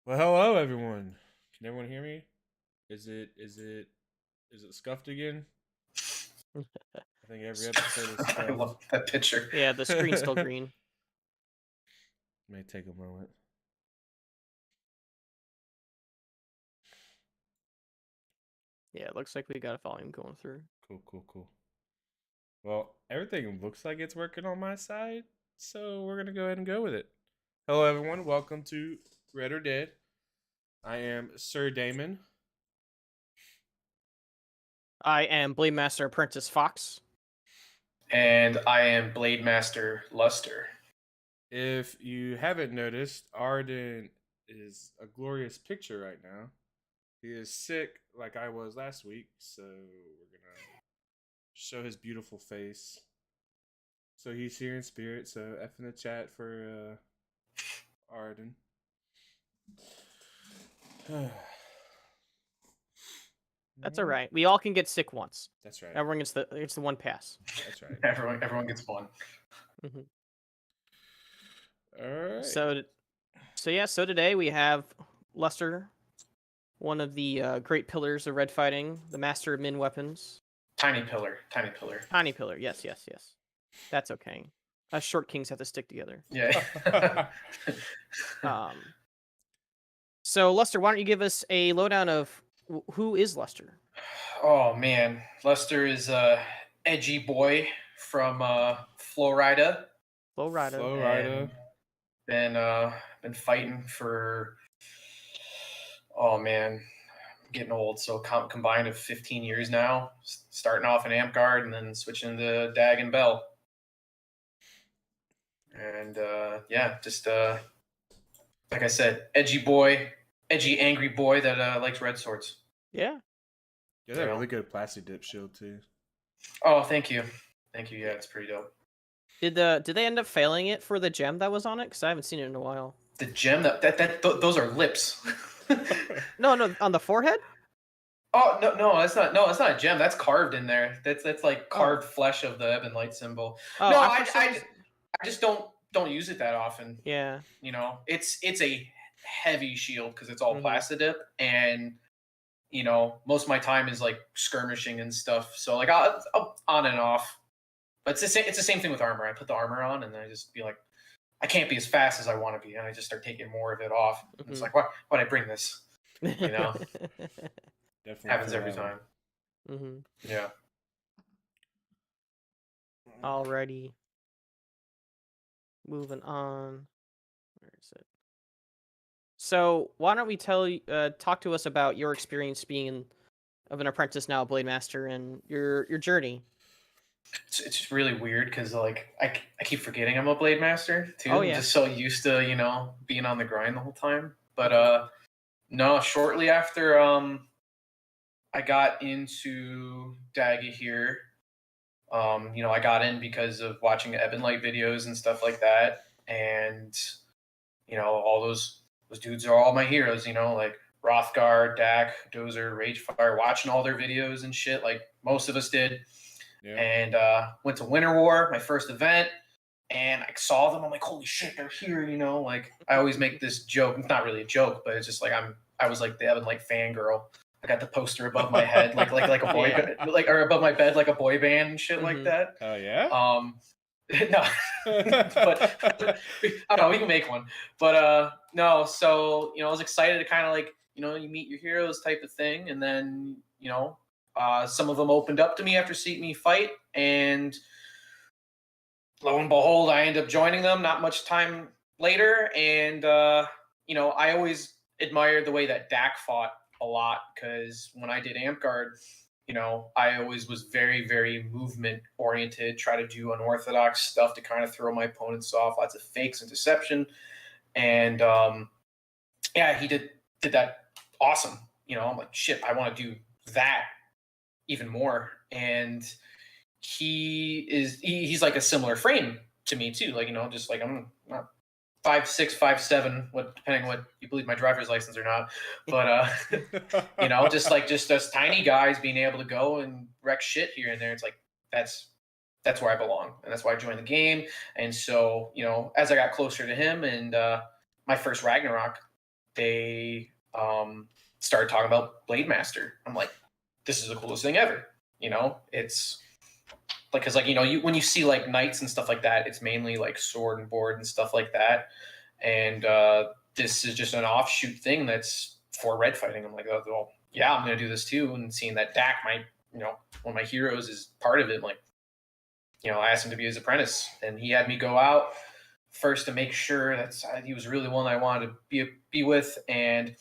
Well, hello everyone. Can everyone hear me? Is it scuffed again? I think every episode is I scuffed. love that picture. Yeah, the screen's still green. May take a moment. Yeah, it looks like we got a volume going through. Cool. Well, everything looks like it's working on my side, so we're gonna go ahead and go with it. Hello everyone, welcome to Red or Dead. I am Sir Daemon. I am Blademaster Apprentice Fox. And I am Blademaster Luster. If you haven't noticed, Aradin is a glorious picture right now. He is sick like I was last week, so we're gonna show his beautiful face. So he's here in spirit, so F in the chat for Aradin. That's all right. We all can get sick once. That's right. Everyone gets the one pass. That's right. Everyone gets one. Mm-hmm. All right. So today we have Luster, one of the great pillars of red fighting, the master of min weapons. Tiny pillar. Tiny pillar. Yes. That's okay. Us short kings have to stick together. Yeah. So Luster, why don't you give us a lowdown of who is Luster? Oh man, Luster is a edgy boy from Florida. Florida. Been fighting for. Oh man, I'm getting old. So combined of 15 years now. Starting off in Amtgard and then switching to Dag and Bell. And just like I said, edgy, angry boy that likes red swords. Yeah. Yeah, they're really good plastic dip shield too. Oh, thank you. Yeah, it's pretty dope. Did they end up failing it for the gem that was on it? Because I haven't seen it in a while. The gem those are lips. No, on the forehead. Oh no, that's not a gem. That's carved in there. That's like carved flesh of the Ebon Light symbol. Oh, no, I just don't use it that often. Yeah. You know, it's a heavy shield because it's all plastidip, and you know, most of my time is like skirmishing and stuff. So like I'll on and off. But it's the same thing with armor. I put the armor on and then I just be like, I can't be as fast as I want to be, and I just start taking more of it off. Mm-hmm. It's like, why'd I bring this? You know, definitely happens every time. Mm-hmm. Yeah. Alrighty. Moving on. Where is it? So why don't we talk to us about your experience being of an apprentice now, Blademaster, and your journey. It's really weird because like I keep forgetting I'm a Blademaster too. Oh, yeah. I'm just so used to, you know, being on the grind the whole time. But no, shortly after I got into Daga here, you know, I got in because of watching Ebon Light videos and stuff like that. And, you know, all those dudes are all my heroes, you know, like Rothgar, Dak, Dozer, Ragefire, watching all their videos and shit, like most of us did. Yeah. And went to Winter War, my first event, and I saw them. I'm like, holy shit, they're here, you know? Like, I always make this joke. It's not really a joke, but it's just like I was like the Ebon Light fangirl. I got the poster above my head, like a boy, yeah. Like, or above my bed, like a boy band and shit like that. Oh yeah. No, but I don't know. We can make one, but no. So you know, I was excited to kind of like, you know, you meet your heroes type of thing, and then you know, some of them opened up to me after seeing me fight, and lo and behold, I ended up joining them. Not much time later, and you know, I always admired the way that Dak fought a lot because when I did Amtgard, you know, I always was very, very movement oriented, try to do unorthodox stuff to kind of throw my opponents off, lots of fakes and deception. And yeah, he did that awesome. You know, I'm like, shit, I want to do that even more. And he's like a similar frame to me too. Like, you know, just like I'm not 5'6", 5'7", depending what you believe my driver's license or not. But you know, just us tiny guys being able to go and wreck shit here and there. It's like that's that's where I belong, and that's why I joined the game. And so, as I got closer to him and my first Ragnarok, they started talking about Blademaster. I'm like, this is the coolest thing ever. It's like, because like when you see like knights and stuff like that, it's mainly like sword and board and stuff like that. And this is just an offshoot thing that's for red fighting. I'm like, oh, well, yeah, I'm gonna do this too. And seeing that Dak, one of my heroes, is part of it, like, I asked him to be his apprentice, and he had me go out first to make sure that he was really one I wanted to be with. And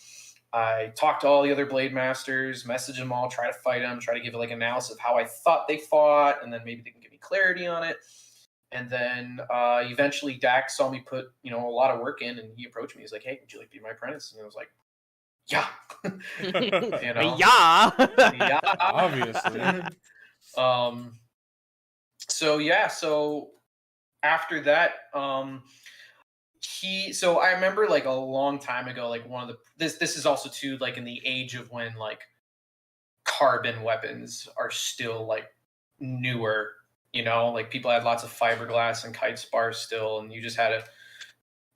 I talked to all the other Blade Masters, messaged them all, try to fight them, try to give like an analysis of how I thought they fought, and then maybe they can give me clarity on it. And then eventually Dak saw me put, a lot of work in, and he approached me. He's like, "Hey, would you like to be my apprentice?" And I was like, "Yeah." Yeah. Obviously. So after that, so I remember like a long time ago, like this is also too, like in the age of when like carbon weapons are still like newer, like people had lots of fiberglass and kite spars still, and you just had a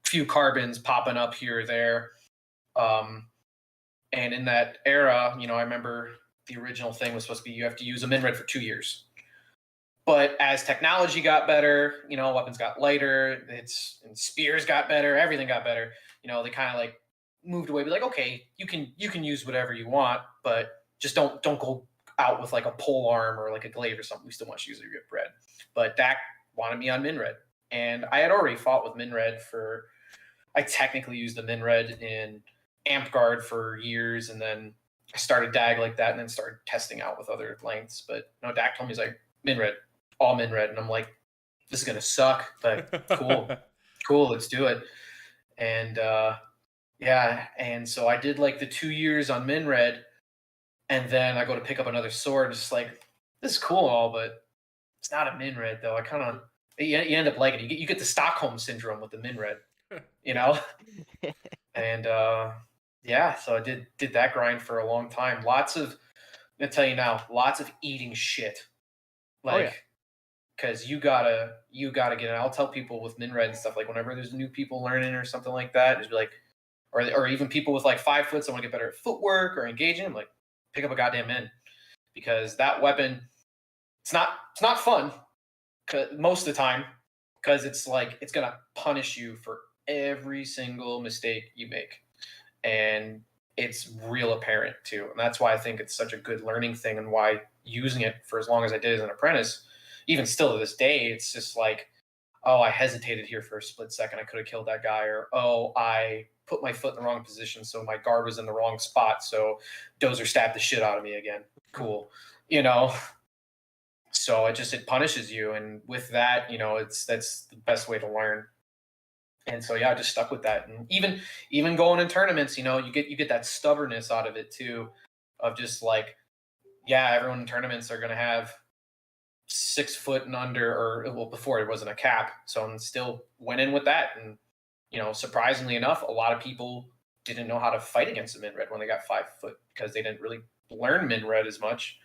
few carbons popping up here or there. And in that era, I remember the original thing was supposed to be you have to use a min red for 2 years. But as technology got better, weapons got lighter, and spears got better, everything got better. They kind of like moved away, be like, okay, you can use whatever you want, but just don't go out with like a pole arm or like a glaive or something. We still want you to use your red. But Dak wanted me on min red, and I had already fought with min red I technically used the min red in Amp Guard for years, and then I started DAG like that, and then started testing out with other lengths. But Dak told me, he's like, min red, all min red, and I'm like, this is gonna suck, but cool, let's do it. And and so I did like the 2 years on min red, and then I go to pick up another sword, just like, this is cool and all, but it's not a min red though. I kind of you end up liking it. You get the Stockholm syndrome with the min red, and so I did that grind for a long time. I'm gonna tell you now, lots of eating shit, like, because you gotta get it. I'll tell people with min red and stuff, like whenever there's new people learning or something like that, just be like, or even people with like 5 foot, that want to get better at footwork or engaging, I'm like, pick up a goddamn min, because that weapon, it's not fun most of the time, because it's like it's gonna punish you for every single mistake you make, and it's real apparent too. And that's why I think it's such a good learning thing, and why using it for as long as I did as an apprentice, even still to this day, it's just like, oh, I hesitated here for a split second, I could have killed that guy, or oh, I put my foot in the wrong position, so my guard was in the wrong spot, so Dozer stabbed the shit out of me again. Cool. So it punishes you, and with that, that's the best way to learn. And so I just stuck with that. And even going in tournaments, you get that stubbornness out of it too, of just like, everyone in tournaments are gonna have 6 foot and under, or well, before it wasn't a cap, so I'm still went in with that. And surprisingly enough, a lot of people didn't know how to fight against a min red when they got 5 foot, because they didn't really learn min red as much.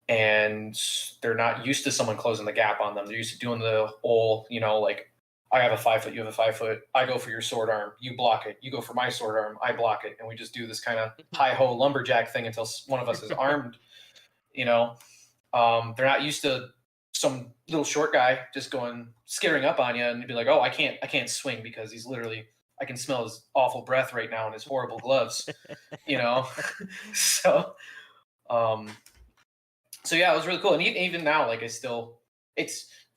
And they're not used to someone closing the gap on them. They're used to doing the whole, like, I have a 5 foot, you have a 5 foot, I go for your sword arm, you block it, you go for my sword arm, I block it, and we just do this kind of hi-ho lumberjack thing until one of us is armed. They're not used to some little short guy just skittering up on you, and you'd be like, oh, I can't swing because he's literally, I can smell his awful breath right now in his horrible gloves. So it was really cool. And even now, like, it's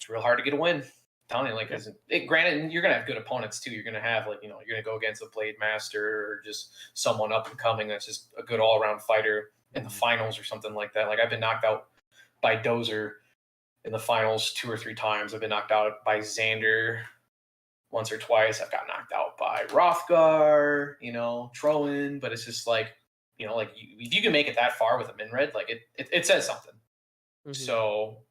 real hard to get a win. I'm telling you, like, granted, you're gonna have good opponents too. You're gonna have, like, you're gonna go against a Blademaster or just someone up and coming that's just a good all around fighter in the finals or something like that. Like, I've been knocked out by Dozer in the finals 2 or 3 times. I've been knocked out by Xander once or twice. I've got knocked out by Rothgar, Trowan. But it's just like, like, if you can make it that far with a min red, like, it says something. Mm-hmm. So,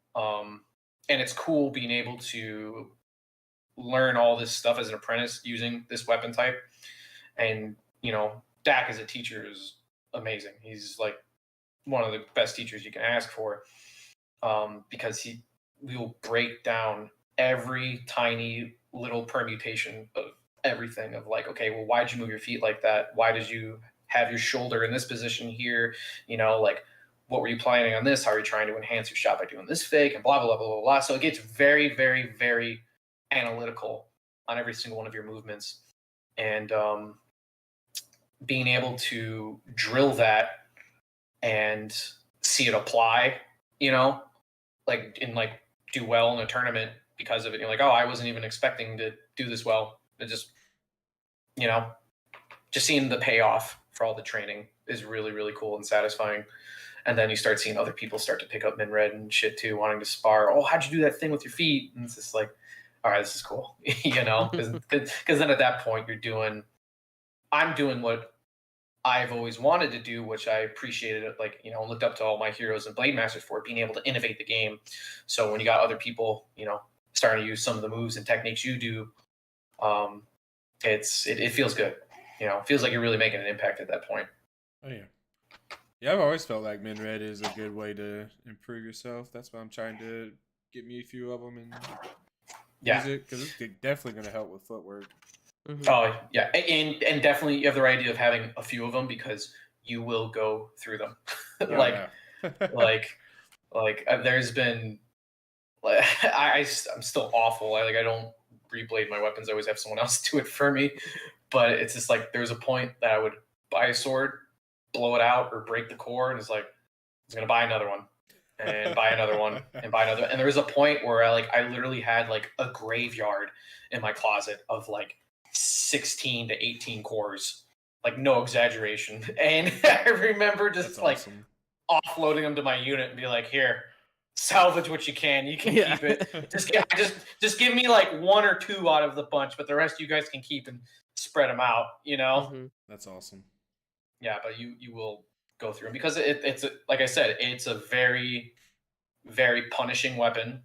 and it's cool being able to learn all this stuff as an apprentice using this weapon type. And, Dak as a teacher is amazing. He's like one of the best teachers you can ask for. because we will break down every tiny little permutation of everything of like, okay, well, why'd you move your feet like that? Why did you have your shoulder in this position here? Like, what were you planning on this? How are you trying to enhance your shot by doing this fake and blah, blah, blah, blah, blah. So it gets very, very, very analytical on every single one of your movements. And being able to drill that and see it apply, like do well in a tournament because of it. You're like, oh, I wasn't even expecting to do this well. It just, just seeing the payoff for all the training is really, really cool and satisfying. And then you start seeing other people start to pick up min red and shit too, wanting to spar. Oh, how'd you do that thing with your feet? And it's just like, all right, this is cool, because then at that point I'm doing what I've always wanted to do, which I appreciated it. Like, looked up to all my heroes and Blademasters for being able to innovate the game. So when you got other people, starting to use some of the moves and techniques you do, it feels good. It feels like you're really making an impact at that point. Oh yeah. Yeah, I've always felt like min red is a good way to improve yourself. That's why I'm trying to get me a few of them and use it, because it's definitely going to help with footwork. Mm-hmm. Oh yeah, and definitely you have the right idea of having a few of them because you will go through them. There's been, I'm still awful. I don't reblade my weapons. I always have someone else do it for me. But it's just like there's a point that I would buy a sword, blow it out, or break the core, and it's like I was gonna buy another one, and buy another one, and buy another. And there was a point where I literally had like a graveyard in my closet of like 16 to 18 cores, like no exaggeration. And I remember just awesome. Offloading them to my unit and be like, here, salvage what you can. You can keep it. Just give me like one or two out of the bunch, but the rest you guys can keep and spread them out. Mm-hmm. That's awesome. Yeah, but you will go through them because it's like I said, it's a very, very punishing weapon.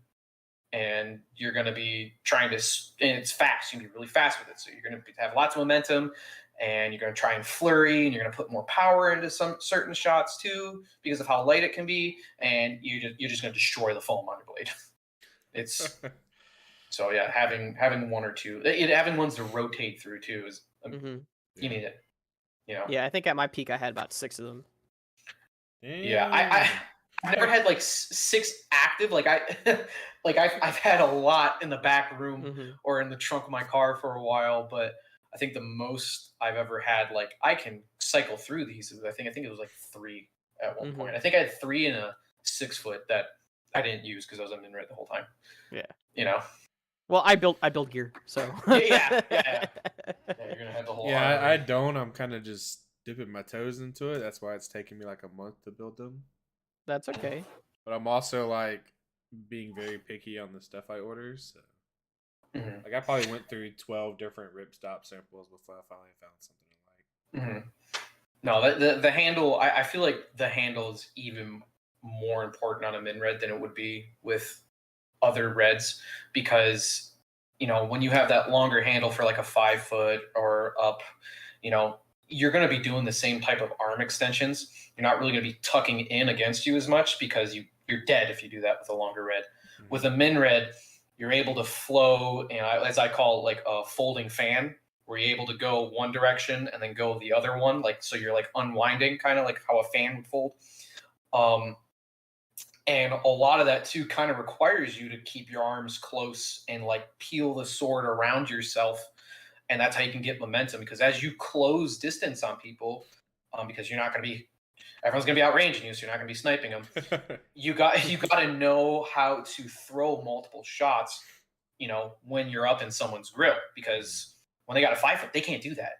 And you're going to be and it's fast. You can be really fast with it. So you're going to have lots of momentum, and you're going to try and flurry, and you're going to put more power into some certain shots too because of how light it can be. And you're just going to destroy the foam on your blade. It's so yeah, having one or two, having ones to rotate through too is you need it. Yeah, I think at my peak I had about 6 of them. Yeah, I've never had like 6 active. I've had a lot in the back room or in the trunk of my car for a while, but I think the most I've ever had, like I can cycle through these. I think it was like 3 at one point. I think I had 3 in a 6-foot that I didn't use because I was on min red the whole time. Yeah. Well, I build gear, so yeah. You're gonna have the whole. Yeah, I don't. I'm kind of just dipping my toes into it. That's why it's taking me like a month to build them. That's okay. But I'm also like being very picky on the stuff I order. So, like I probably went through 12 different ripstop samples before I finally found something I like. No, the handle. I feel like the handle is even more important on a min red than it would be with other reds because when you have that longer handle for like a 5-foot or up, you're going to be doing the same type of arm extensions. You're not really going to be tucking in against you as much because you're dead if you do that with a longer red. With a min red, you're able to flow, as I call it, like a folding fan, where you're able to go one direction and then go the other one, like so you're like unwinding, kind of like how a fan would fold. And a lot of that too kind of requires you to keep your arms close and like peel the sword around yourself. And that's how you can get momentum, because as you close distance on people, because everyone's going to be outranging you, so you're not going to be sniping them. you got to know how to throw multiple shots, when you're up in someone's grill, because when they got a 5-foot, they can't do that.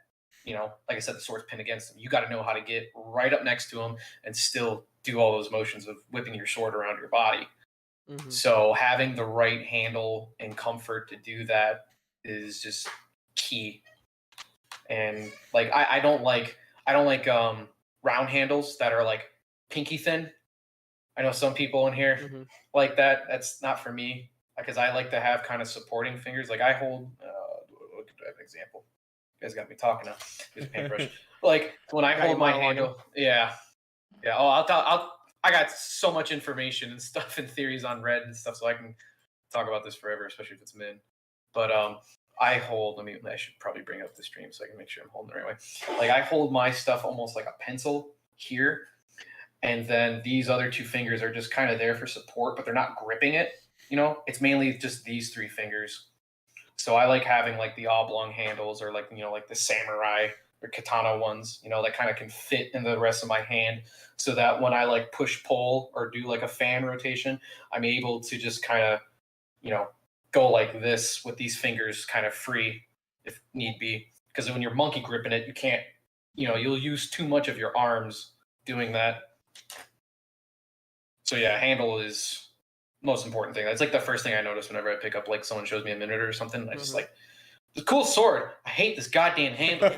Like I said, the sword's pinned against them. You got to know how to get right up next to them and still do all those motions of whipping your sword around your body. So having the right handle and comfort to do that is just key. And like I don't like round handles that are like pinky thin. I know some people in here like that. That's not for me, because I like to have kind of supporting fingers. Like I hold do I have an example? You guys got me talking now. Here's a paintbrush. Like when I hold my handle, yeah. Oh, I got so much information and stuff and theories on red and stuff, so I can talk about this forever, especially if it's min. But I hold. I should probably bring up the stream so I can make sure I'm holding the right way. Like I hold my stuff almost like a pencil here, and then these other two fingers are just kind of there for support, but they're not gripping it. It's mainly just these three fingers. So I like having like the oblong handles, or like like the samurai or katana ones, that kind of can fit in the rest of my hand, so that when I like push pull or do like a fan rotation, I'm able to just kind of go like this with these fingers kind of free if need be. Because when you're monkey gripping it, you can't, you'll use too much of your arms doing that. So yeah, handle is most important thing. That's like the first thing I notice whenever I pick up, like someone shows me a minute or something. I just like, it's a cool sword. I hate this goddamn handle,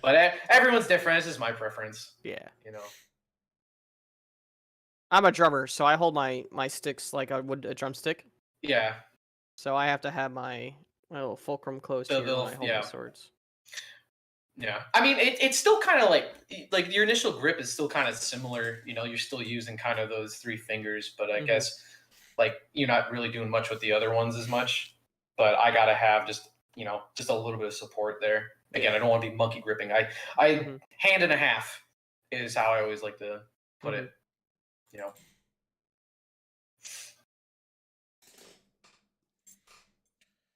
But everyone's different. This is my preference. Yeah. I'm a drummer, so I hold my sticks like I would a drumstick. Yeah. So I have to have my little fulcrum closed here when I hold my swords. Yeah, I mean, it's still kind of like your initial grip is still kind of similar. You're still using kind of those three fingers, but I guess like you're not really doing much with the other ones as much. But I gotta have just a little bit of support there. Again, I don't want to be monkey gripping. I hand and a half is how I always like to put it.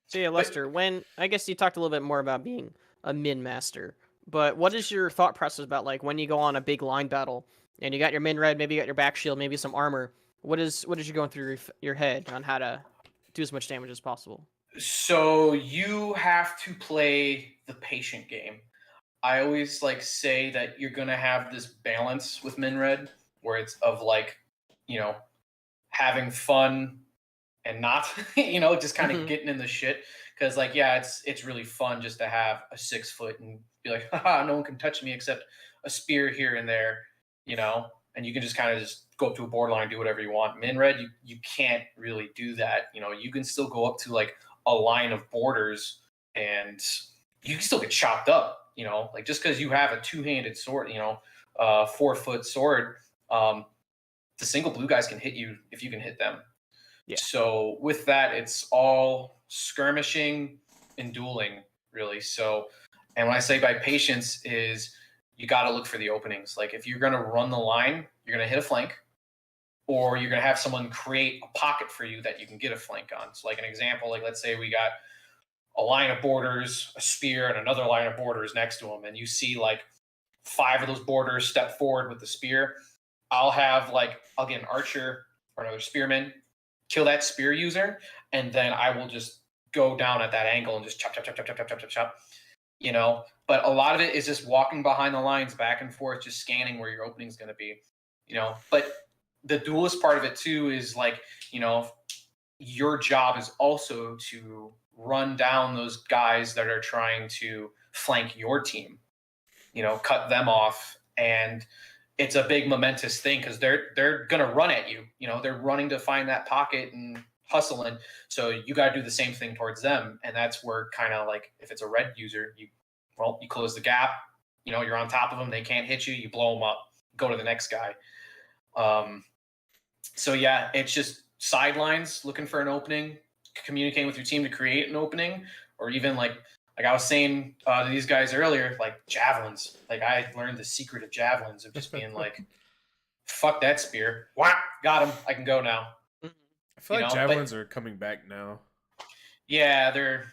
So yeah, Luster, I guess you talked a little bit more about being a min master, but what is your thought process about like when you go on a big line battle and you got your min red, maybe you got your back shield, maybe some armor? What is you going through your head on how to do as much damage as possible? So you have to play the patient game. I always like say that you're gonna have this balance with min red where it's of like, having fun and not, just kind of getting in the shit. Because like, yeah, it's really fun just to have a 6 foot and be like, haha, no one can touch me except a spear here and there, and you can just kind of just go up to a borderline and do whatever you want. Min red, you can't really do that. You can still go up to like a line of borders and you can still get chopped up. Like just because you have a two-handed sword, 4 foot sword, the single blue guys can hit you if you can hit them. Yeah. So with that, it's all skirmishing and dueling, really. So, and when I say by patience is you got to look for the openings. Like if you're going to run the line, you're going to hit a flank, or you're going to have someone create a pocket for you that you can get a flank on. So like an example, like let's say we got a line of borders, a spear, and another line of borders next to them, and you see like 5 of those borders step forward with the spear. I'll get an archer or another spearman, kill that spear user, and then I will just go down at that angle and just chop. But a lot of it is just walking behind the lines back and forth, just scanning where your opening is going to be, But the duelist part of it too is like, your job is also to run down those guys that are trying to flank your team, cut them off. And it's a big momentous thing because they're going to run at you. They're running to find that pocket and hustling. So you got to do the same thing towards them. And that's where kind of like, if it's a red user, you close the gap, you're on top of them. They can't hit you. You blow them up, go to the next guy. So yeah, it's just sidelines, looking for an opening, communicating with your team to create an opening, or even like I was saying to these guys earlier, like javelins. Like I learned the secret of javelins of just being like, fuck that spear. Whack, got him. I can go now. I feel like javelins are coming back now. Yeah, they're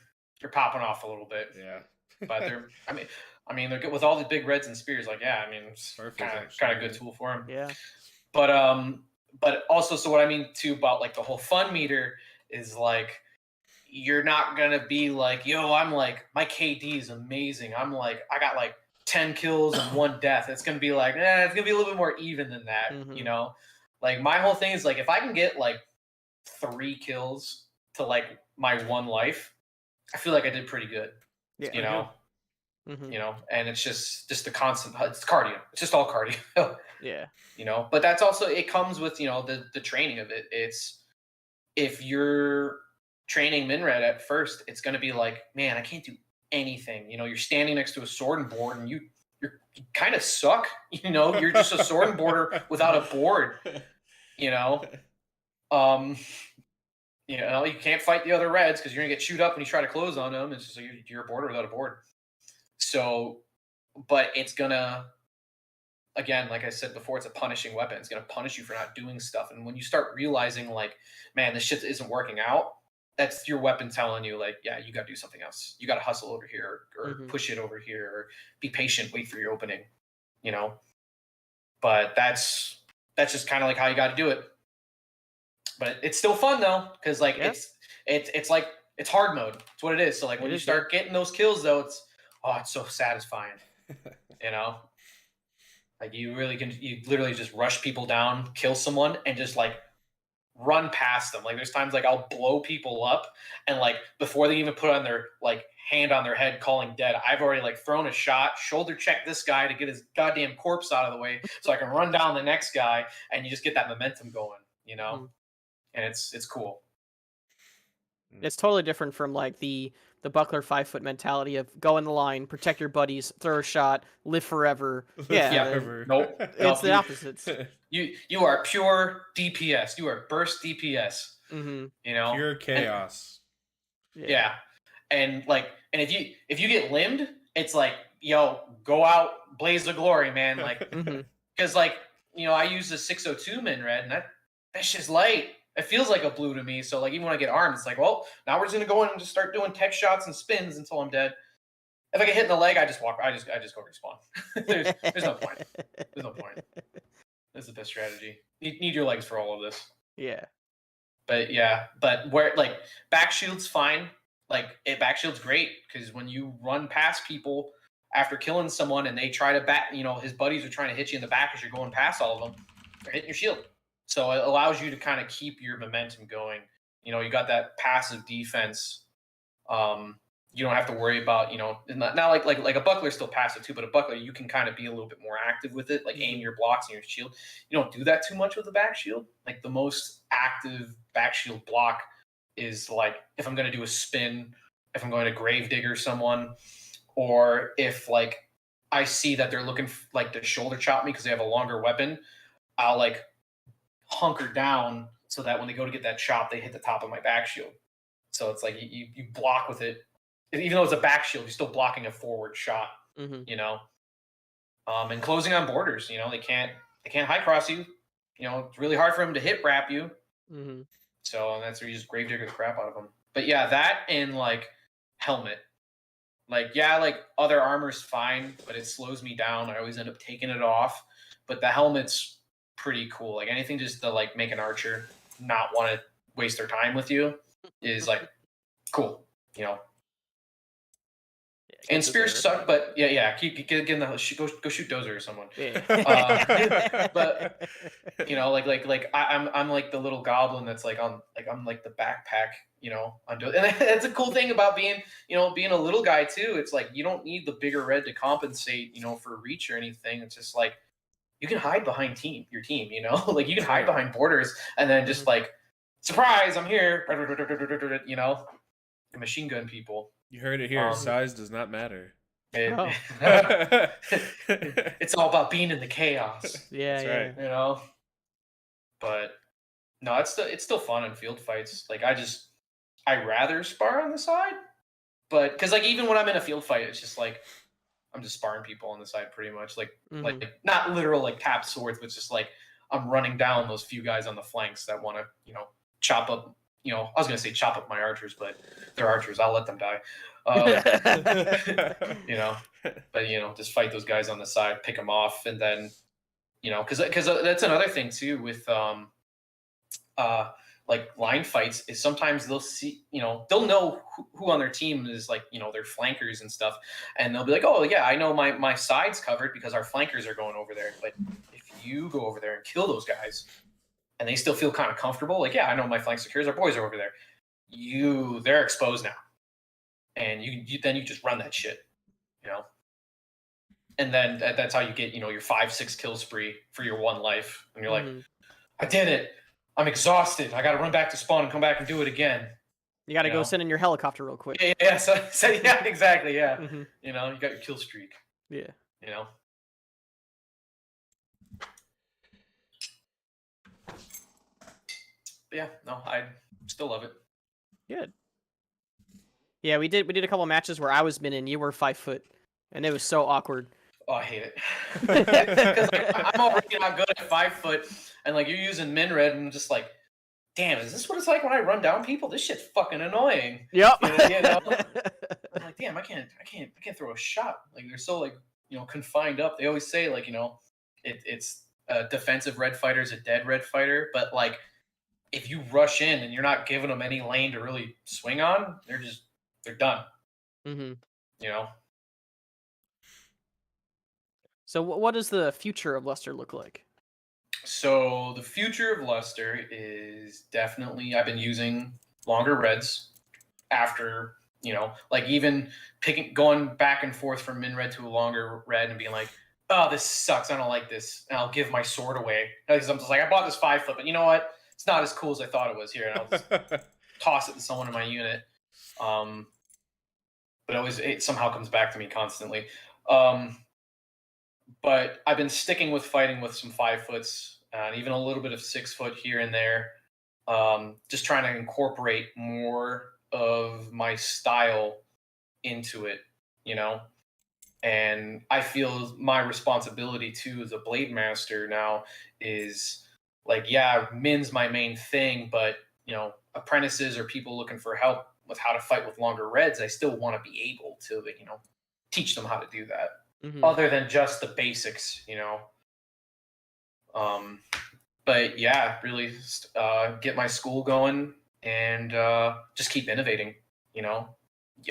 popping off a little bit. Yeah. But they're good with all the big reds and spears. Like, yeah, it's kind of good tool for them. Yeah. But also, so what I mean too about like the whole fun meter is like, you're not gonna be like, yo, I'm like, my KD is amazing. I'm like, I got like 10 kills and 1 death. It's gonna be like, it's gonna be a little bit more even than that, Like my whole thing is like, if I can get like 3 kills to like my 1 life, I feel like I did pretty good. Yeah. And it's just the constant. It's cardio. It's just all cardio. Yeah. But that's also, it comes with the training of it. It's, if you're training Minred at first, it's going to be like, man, I can't do anything. You're standing next to a sword and board and you you kind of suck. You know, you're just a sword and border without a board. You know, you know, you can't fight the other reds because you're gonna get chewed up when you try to close on them. It's just like you're a border without a board. So, but it's gonna, again, like I said before, it's a punishing weapon. It's gonna punish you for not doing stuff. And when you start realizing, like, man, this shit isn't working out, that's your weapon telling you, like, yeah, you gotta do something else. You gotta hustle over here, or push it over here, or be patient, wait for your opening. You know, but that's just kind of like how you got to do it. But it's still fun though, because like it's like it's hard mode. It's what it is. So like when you start getting those kills though, it's so satisfying. You know, like you literally just rush people down, kill someone, and just like run past them. Like there's times like I'll blow people up, and like before they even put on their like hand on their head calling dead, I've already like thrown a shot, shoulder check this guy to get his goddamn corpse out of the way so I can run down the next guy, and you just get that momentum going, you know? And it's cool. It's totally different from like the Buckler 5-foot mentality of go in the line, protect your buddies, throw a shot, live forever. Nope. It's the opposites. You are pure DPS. You are burst DPS. Mm-hmm. You know, pure chaos. Yeah. And like, and if you get limbed, it's like, yo, go out, blaze the glory, man. Like, because like, you know, I use the 602 min red, and that's just light. It feels like a blue to me. So like, even when I get armed, it's like, well, now we're just gonna go in and just start doing tech shots and spins until I'm dead. If I get hit in the leg, I just walk. I just go respawn. there's no point. There's no point. That's the best strategy. You need your legs for all of this. Yeah. But where like back shield's fine. Like back shield's great because when you run past people after killing someone and they try to back, you know, his buddies are trying to hit you in the back as you're going past all of them, they're hitting your shield. So it allows you to kind of keep your momentum going. You know, you got that passive defense. You don't have to worry about, you know, not like a buckler's still passive too, but a buckler you can kind of be a little bit more active with it, like aim your blocks and your shield. You don't do that too much with the back shield. Like the most active back shield block is like if I'm going to do a spin, if I'm going to gravedigger someone, or if like I see that they're looking like to shoulder chop me because they have a longer weapon, I'll like hunker down so that when they go to get that chop, they hit the top of my back shield. So it's like you block with it. Even though it's a back shield, you're still blocking a forward shot, you know? And closing on borders, you know, they can't high cross you. You know, it's really hard for them to hit wrap you. So and that's where you just gravedigger the crap out of them. But yeah, that and like helmet. Like, yeah, like other armor's fine, but it slows me down. I always end up taking it off. But the helmet's pretty cool. Like anything just to like make an archer not want to waste their time with you is like cool, you know. And spears suck, but keep getting the go shoot Dozer or someone. But you know, like I'm like the little goblin that's like on like I'm like the backpack, you know. And that's a cool thing about being a little guy too. It's like you don't need the bigger red to compensate, you know, for reach or anything. It's just like you can hide behind your team, you know, like you can hide behind borders and then just like surprise, I'm here, you know, and machine gun people. You heard it here. Size does not matter. It's all about being in the chaos. That's right. You know. But no, it's still fun in field fights. Like I rather spar on the side, but because like even when I'm in a field fight, it's just like I'm just sparring people on the side pretty much. Like not literal like tap swords, but just like I'm running down those few guys on the flanks that want to chop up. You know, I was gonna say chop up my archers, but they're archers. I'll let them die. You know, but just fight those guys on the side, pick them off, and then because that's another thing too with like line fights is sometimes they'll see they'll know who on their team is like their flankers and stuff, and they'll be like, oh yeah, I know my side's covered because our flankers are going over there. But if you go over there and kill those guys, and they still feel kind of comfortable, like, yeah, I know my flank secures, our boys are over there. They're exposed now. And you just run that shit, And then that's how you get, your 5-6 kill spree for your one life. And you're like, I did it. I'm exhausted. I got to run back to spawn and come back and do it again. You got to go send in your helicopter real quick. Yeah, yeah, exactly, yeah. You got your kill streak. Yeah. you know. But yeah, no, I still love it. Good. Yeah, we did a couple matches where I was min and you were 5 foot, and it was so awkward. Oh, I hate it. Because like, I'm already not good at 5 foot, and like you're using min red, and I'm just like, damn, is this what it's like when I run down people? This shit's fucking annoying. Yep. You know? I'm like, damn, I can't throw a shot. Like they're so like, you know, confined up. They always say like, you know, it's a defensive red fighter is a dead red fighter, but like if you rush in and you're not giving them any lane to really swing on, they're done. Mm-hmm. You know. So what does the future of Luster look like? So the future of Luster is definitely I've been using longer reds after, you know, like even going back and forth from min red to a longer red and being like, oh, this sucks. I don't like this. And I'll give my sword away. Because I'm just like, I bought this 5 foot, but you know what? It's not as cool as I thought it was here. And I'll just toss it to someone in my unit. But it somehow comes back to me constantly. But I've been sticking with fighting with some 5 foots and even a little bit of 6 foot here and there. Just trying to incorporate more of my style into it, you know? And I feel my responsibility too as a Blademaster now is like, yeah, min's my main thing, but you know, apprentices or people looking for help with how to fight with longer reds, I still want to be able to, you know, teach them how to do that. Mm-hmm. Other than just the basics, you know. But yeah, really get my school going and just keep innovating, you know.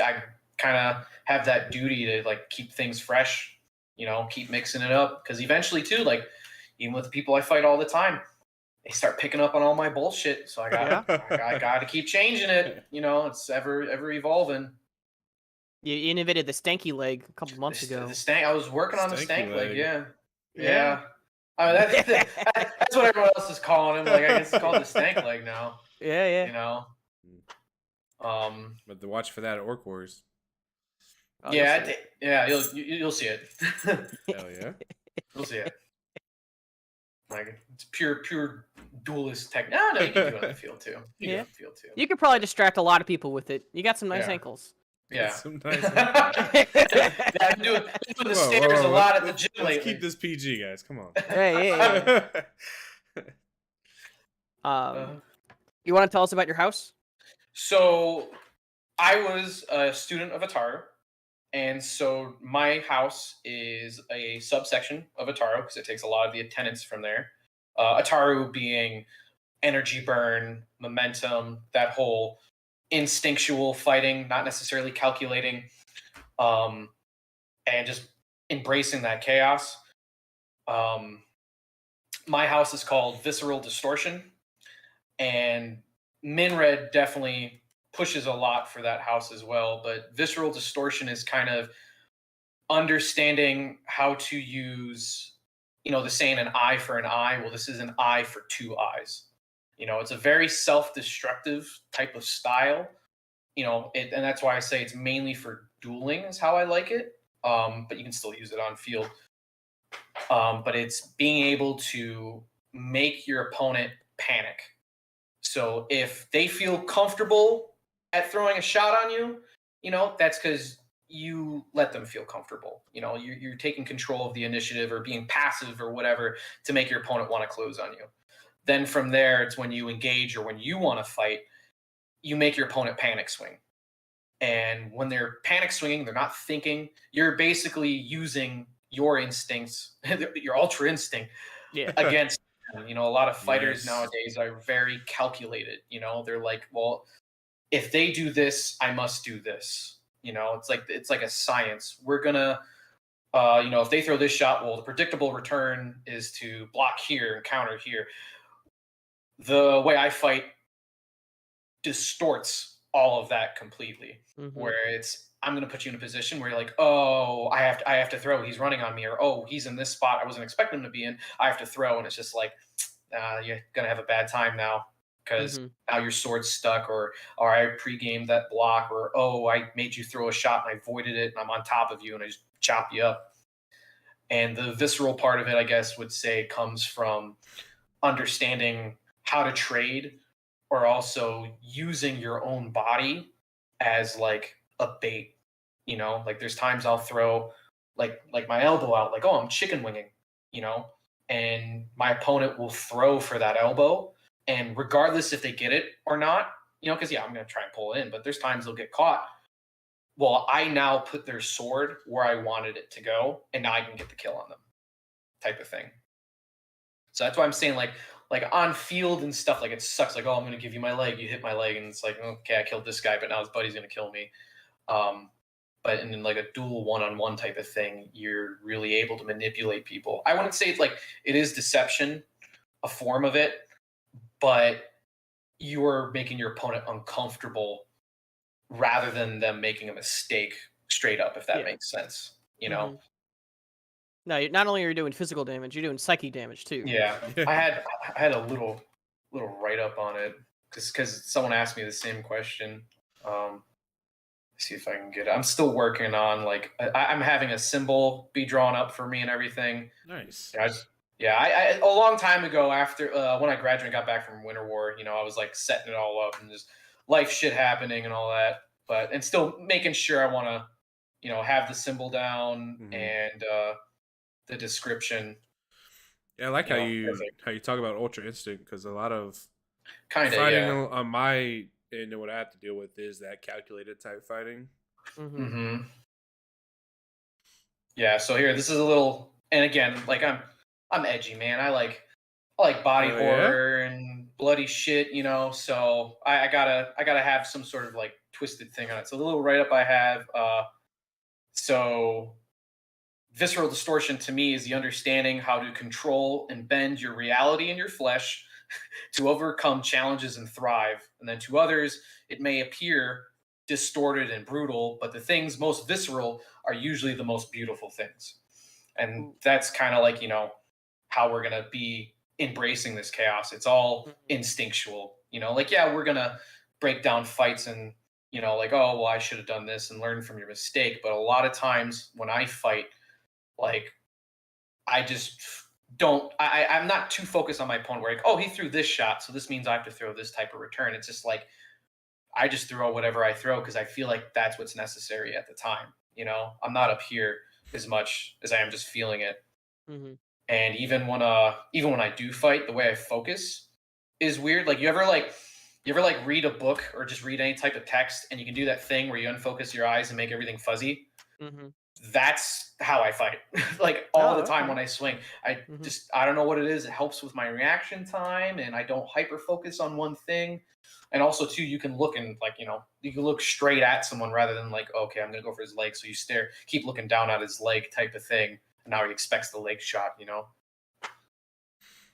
I kind of have that duty to like keep things fresh, you know, keep mixing it up because eventually too, like even with the people I fight all the time, they start picking up on all my bullshit. So I got to keep changing it, you know. It's ever evolving. You innovated the stanky leg a couple months ago. The stank. I was working on the stank leg. Yeah. I mean, that's what everyone else is calling him. Like I guess it's called the stank leg now. Yeah. You know. But to watch for that at Orc Wars. Oh, you'll see it. Hell yeah. You'll see it. Like it's pure duelist tech. No, you can do it on the field too. You could probably distract a lot of people with it. You got some nice ankles. Yeah. Some nice I'm doing the stairs a lot at the gym lately. Let's keep this PG, guys. Come on. Yeah. You want to tell us about your house? So, I was a student of Ataru, and so my house is a subsection of Ataru because it takes a lot of the attendants from there. Ataru being energy burn, momentum, that whole instinctual fighting, not necessarily calculating, and just embracing that chaos. My house is called Visceral Distortion, and Minred definitely pushes a lot for that house as well, but Visceral Distortion is kind of understanding how to use, you know, the saying an eye for an eye. Well, this is an eye for 2 eyes. You know, it's a very self-destructive type of style, you know, and that's why I say it's mainly for dueling is how I like it, but you can still use it on field. But it's being able to make your opponent panic. So if they feel comfortable at throwing a shot on you, you know, that's because you let them feel comfortable. You know, you're taking control of the initiative or being passive or whatever to make your opponent want to close on you. Then from there, it's when you engage or when you want to fight, you make your opponent panic swing. And when they're panic swinging, they're not thinking. You're basically using your instincts, your ultra instinct, against them. You know, a lot of fighters nowadays are very calculated. You know, they're like, well, if they do this, I must do this. You know, it's like a science. We're gonna, you know, if they throw this shot, well, the predictable return is to block here and counter here. The way I fight distorts all of that completely. Mm-hmm. Where it's, I'm going to put you in a position where you're like, oh, I have to throw. He's running on me, or oh, he's in this spot I wasn't expecting him to be in. I have to throw, and it's just like, you're gonna have a bad time now because now your sword's stuck, or I pre-gamed that block, or oh, I made you throw a shot and I voided it, and I'm on top of you and I just chop you up. And the visceral part of it, I guess, would say comes from understanding how to trade, or also using your own body as like a bait. Like there's times I'll throw like my elbow out, like, oh, I'm chicken winging, you know, and my opponent will throw for that elbow, and regardless if they get it or not, because yeah, I'm gonna try and pull it in, but there's times they'll get caught. Well, I now put their sword where I wanted it to go, and now I can get the kill on them, type of thing. So that's why I'm saying like on field and stuff, like it sucks. Like, oh, I'm gonna give you my leg, you hit my leg, and it's like, okay, I killed this guy, but now his buddy's gonna kill me. But in like a dual one-on-one type of thing, you're really able to manipulate people. I wouldn't say it's like it is deception, a form of it, but you are making your opponent uncomfortable rather than them making a mistake straight up, if that makes sense. Mm-hmm. No, not only are you doing physical damage, you're doing psychic damage too. Yeah, I had a little write up on it because someone asked me the same question. See if I can get it. I'm still working on like I'm having a symbol be drawn up for me and everything. Nice. I a long time ago, after when I graduated and got back from Winter War, I was like setting it all up and just life shit happening and all that, and still making sure I want to, have the symbol down and the description. Yeah, I like how you talk about Ultra Instinct, because a lot of kind of fighting on my end, what I have to deal with is that calculated type fighting. Yeah, so here, this is a little, and again, like I'm edgy, man. I like body horror and bloody shit, So I gotta have some sort of like twisted thing on it. So the little write up I have, so visceral distortion to me is the understanding how to control and bend your reality in your flesh to overcome challenges and thrive. And then to others, it may appear distorted and brutal, but the things most visceral are usually the most beautiful things. And that's kind of like, how we're going to be embracing this chaos. It's all instinctual, like, yeah, we're going to break down fights and, like, oh, well, I should have done this and learn from your mistake. But a lot of times when I fight, like, I just don't, I'm not too focused on my opponent where like, oh, he threw this shot, so this means I have to throw this type of return. It's just like, I just throw whatever I throw because I feel like that's what's necessary at the time. I'm not up here as much as I am just feeling it. And even when I do fight, the way I focus is weird. Like you ever read a book or just read any type of text and you can do that thing where you unfocus your eyes and make everything fuzzy. That's how I fight. Like all the time when I swing, I don't know what it is. It helps with my reaction time and I don't hyper focus on one thing. And also too, you can look and like, you can look straight at someone rather than like, okay, I'm going to go for his leg. So you keep looking down at his leg type of thing. And now he expects the leg shot,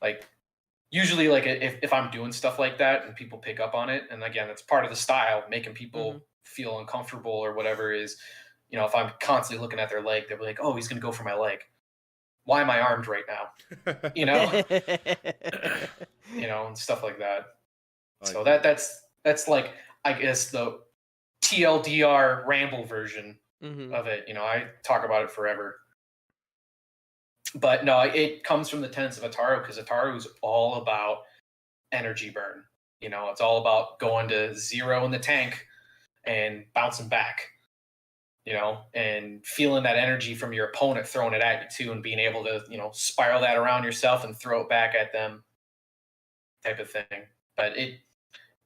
like usually like if I'm doing stuff like that and people pick up on it. And again, that's part of the style, making people feel uncomfortable or whatever is, if I'm constantly looking at their leg, they'll be like, oh, he's going to go for my leg. Why am I armed right now? And stuff like that. So that's like, I guess the TLDR ramble version of it. I talk about it forever. But no, it comes from the tenets of Ataru because Ataru is all about energy burn. It's all about going to zero in the tank and bouncing back. And feeling that energy from your opponent, throwing it at you too, and being able to, spiral that around yourself and throw it back at them type of thing. But it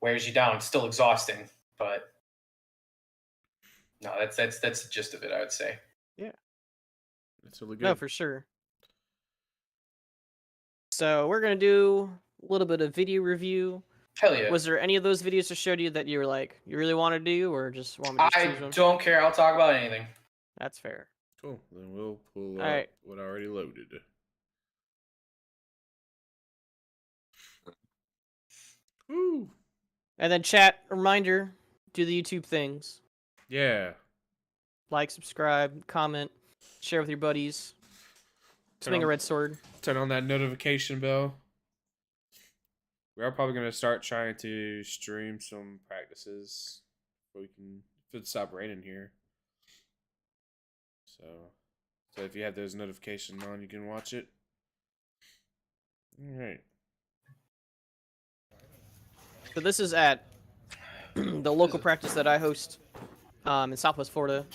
wears you down. It's still exhausting, but no, that's the gist of it, I would say. Yeah. That's really good. No, for sure. So we're going to do a little bit of video review. Hell yeah. Was there any of those videos that showed you that you were like, you really want to do, or just want me to choose one? I don't care. I'll talk about anything. That's fair. Cool. Then we'll pull up what I already loaded. Woo. And then chat, reminder, do the YouTube things. Yeah. Like, subscribe, comment, share with your buddies. Swing a red sword. Turn on that notification bell. We are probably going to start trying to stream some practices so we can, if it stop raining here. So So if you have those notifications on, you can watch it. All right. So this is at the local practice that I host in Southwest Florida.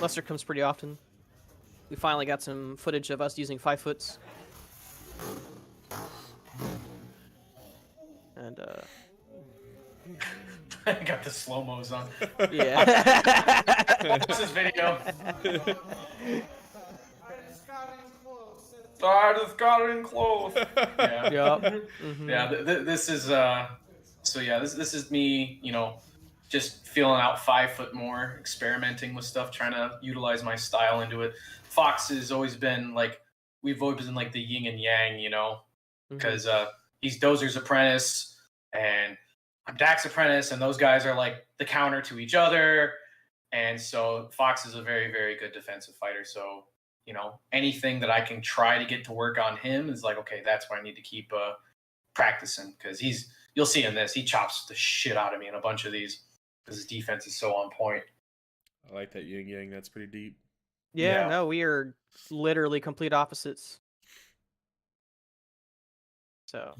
Luster comes pretty often. We finally got some footage of us using 5-foots. And I got the slow-mos on. yeah. Watch this video. Started getting close. Yeah. Yup. Mm-hmm. Yeah. This is So yeah, this is me. Just feeling out 5 foot more, experimenting with stuff, trying to utilize my style into it. Fox has always been like we've always been like the yin and yang, because he's Dozer's apprentice and I'm Dak's apprentice, and those guys are like the counter to each other. And so Fox is a very, very good defensive fighter. So, anything that I can try to get to work on him is like, okay, that's where I need to keep practicing, because you'll see in this, he chops the shit out of me in a bunch of these because his defense is so on point. I like that yin yang. That's pretty deep. Yeah, Yeah. no, we are literally complete opposites. So.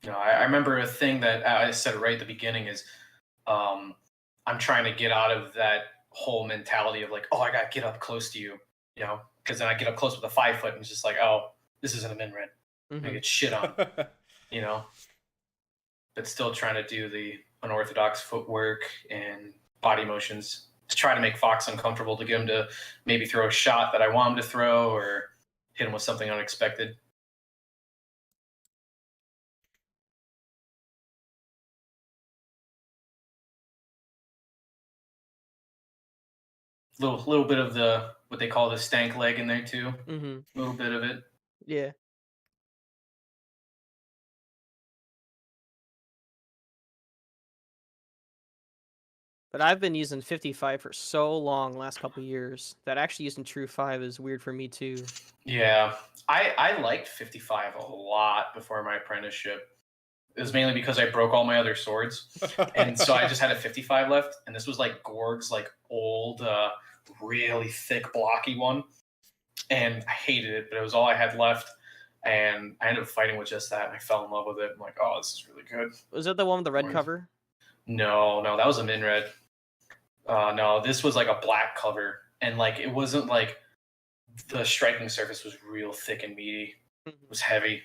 I remember a thing that I said right at the beginning is I'm trying to get out of that whole mentality of like, oh, I got to get up close to you, because then I get up close with a 5 foot and it's just like, oh, this isn't a min red. Mm-hmm. I get shit on, but still trying to do the unorthodox footwork and body motions to try to make Fox uncomfortable, to get him to maybe throw a shot that I want him to throw or hit him with something unexpected. Little bit of the what they call the stank leg in there too. Mm-hmm. A little bit of it. Yeah. But I've been using 55 for so long, last couple years, that actually using true 5 is weird for me too. Yeah, I liked 55 a lot before my apprenticeship. It was mainly because I broke all my other swords, and so I just had a 55 left, and this was like Gorg's like old, really thick, blocky one, and I hated it, but it was all I had left, and I ended up fighting with just that, and I fell in love with it. I'm like, oh, this is really good. Was that the one with the red cover? No, that was a min red. No, this was like a black cover, and like it wasn't like the striking surface was real thick and meaty. It was heavy.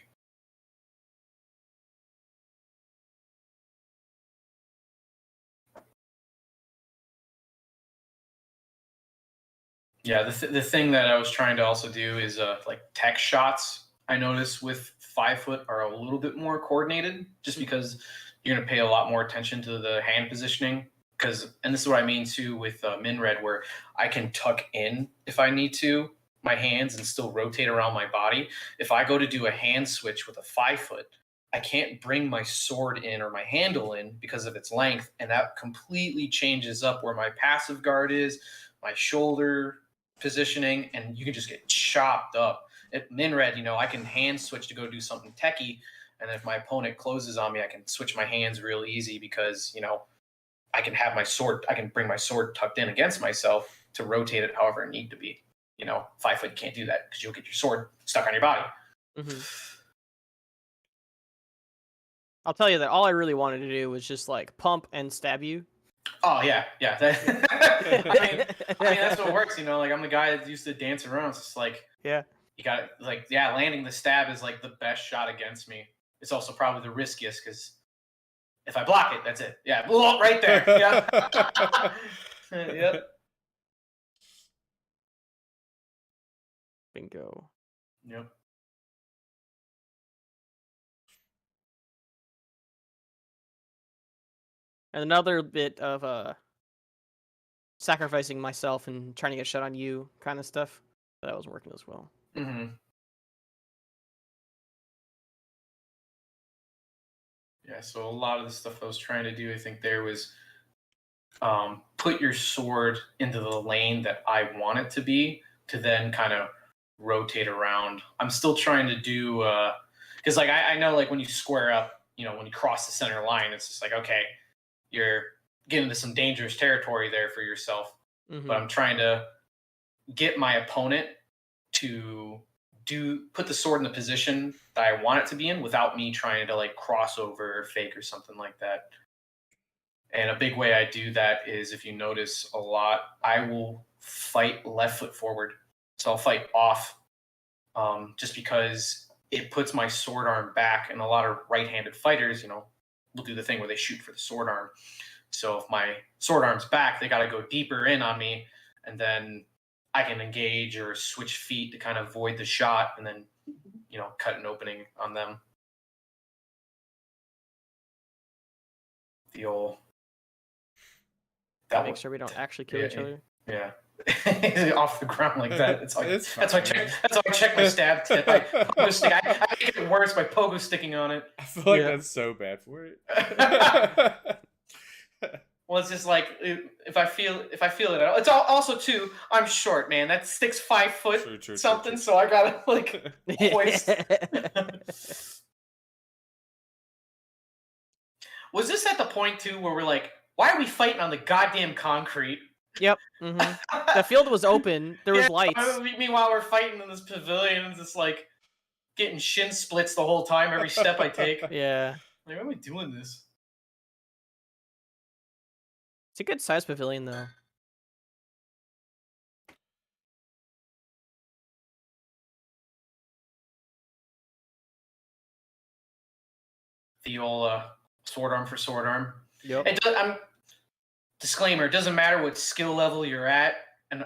Yeah, the thing that I was trying to also do is like tech shots. I notice with 5 foot are a little bit more coordinated, just because you're going to pay a lot more attention to the hand positioning. And this is what I mean too with min red, where I can tuck in if I need to my hands and still rotate around my body. If I go to do a hand switch with a 5 foot, I can't bring my sword in or my handle in because of its length, and that completely changes up where my passive guard is, my shoulder positioning, and you can just get chopped up. At min red, I can hand switch to go do something techie, and if my opponent closes on me, I can switch my hands real easy because I can have my sword. I can bring my sword tucked in against myself to rotate it however I need to be. 5 foot, you can't do that because you'll get your sword stuck on your body. Mm-hmm. I'll tell you that all I really wanted to do was just like pump and stab you. Oh yeah. I mean that's what works. Like I'm the guy that used to dance around. It's just like yeah, you got like landing the stab is like the best shot against me. It's also probably the riskiest because if I block it, that's it. Yeah, right there. Yeah. Yep. Bingo. Yep. And another bit of sacrificing myself and trying to get shot on you kind of stuff. That wasn't working as well. Mm-hmm. Yeah, so a lot of the stuff I was trying to do, I think there was put your sword into the lane that I want it to be, to then kind of rotate around. I'm still trying to do because like I know like when you square up, when you cross the center line, it's just like, okay, you're getting into some dangerous territory there for yourself. Mm-hmm. But I'm trying to get my opponent to put the sword in the position that I want it to be in without me trying to like cross over or fake or something like that. And a big way I do that is, if you notice a lot, I will fight left foot forward. So I'll fight off, just because it puts my sword arm back. And a lot of right-handed fighters, will do the thing where they shoot for the sword arm. So if my sword arm's back, they got to go deeper in on me, and then I can engage or switch feet to kind of void the shot, and then cut an opening on them. The old Make sure we don't actually kill each other. Yeah. Off the ground like that. That's how I check my stab tip. I make it worse by pogo sticking on it. I feel like that's so bad for it. Well, it's just like if I feel it. It's also too. I'm short, man. That sticks 5 foot True. So I gotta like hoist. Was this at the point too where we're like, why are we fighting on the goddamn concrete? Yep. Mm-hmm. The field was open. There was lights. Meanwhile, we're fighting in this pavilion, and it's like getting shin splits the whole time. Every step I take. Yeah. Like, why am I doing this? It's a good size pavilion, though. The old sword arm for sword arm. Yep. Disclaimer: it doesn't matter what skill level you're at,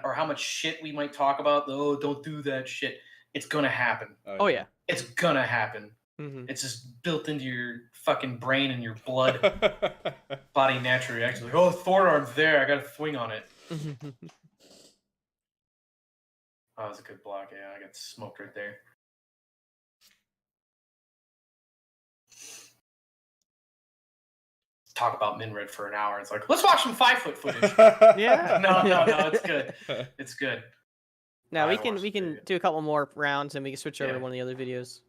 or how much shit we might talk about. Oh, don't do that shit. It's gonna happen. Oh yeah. It's gonna happen. Mm-hmm. It's just built into your fucking brain and your blood. Body naturally reacts like, oh, sword arm's there. I got to swing on it. Oh, that was a good block. Yeah, I got smoked right there. Talk about Minred for an hour. It's like, let's watch some 5 foot footage. Yeah. No, it's good. It's good. Now we can do a couple more rounds and we can switch over to one of the other videos.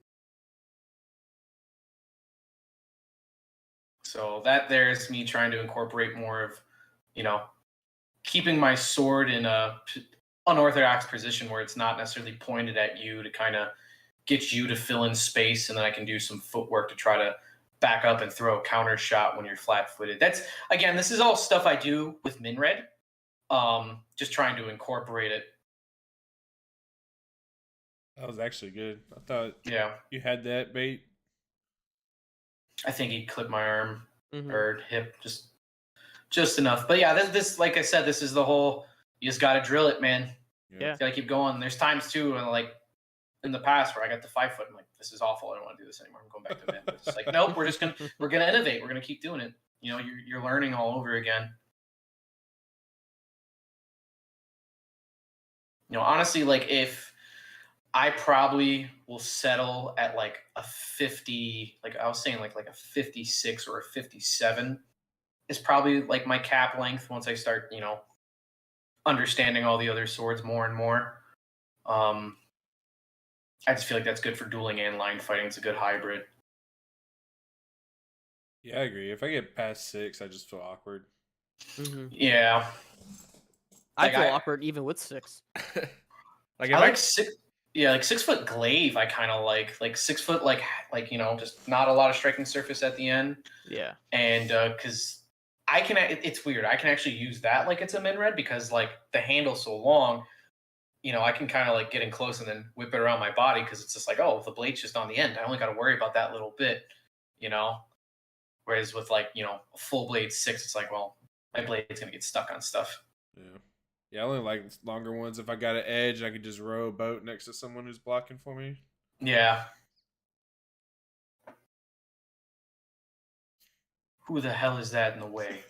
So that there's me trying to incorporate more of, keeping my sword in a unorthodox position where it's not necessarily pointed at you to kind of get you to fill in space, and then I can do some footwork to try to back up and throw a counter shot when you're flat-footed. This is all stuff I do with Minred. Just trying to incorporate it. That was actually good. I thought you had that bait. I think he clipped my arm or hip just enough. But yeah, this like I said, this is the whole, you just got to drill it, man. Yeah. You got to keep going. There's times too, and like in the past where I got to 5 foot, I'm like, this is awful. I don't want to do this anymore. I'm going back to mid. But it's like, nope, we're going to innovate. We're going to keep doing it. You're learning all over again. Honestly, like if I probably will settle at like a 50, like I was saying, like a 56 or a 57 is probably like my cap length once I start, understanding all the other swords more and more. I just feel like that's good for dueling and line fighting. It's a good hybrid. Yeah, I agree. If I get past 6, I just feel awkward. Mm-hmm. Yeah. I feel awkward even with 6. I like 6. Yeah, like 6 foot glaive. I kind of like 6 foot, like just not a lot of striking surface at the end. Yeah. And because it's weird. I can actually use that like it's a Minred because like the handle's so long. I can kind of like get in close and then whip it around my body because it's just like, oh, the blade's just on the end. I only got to worry about that little bit, Whereas with like, a full blade 6, it's like, well, my blade's going to get stuck on stuff. Yeah, I only like longer ones. If I got an edge, I could just row a boat next to someone who's blocking for me. Yeah. Who the hell is that in the way?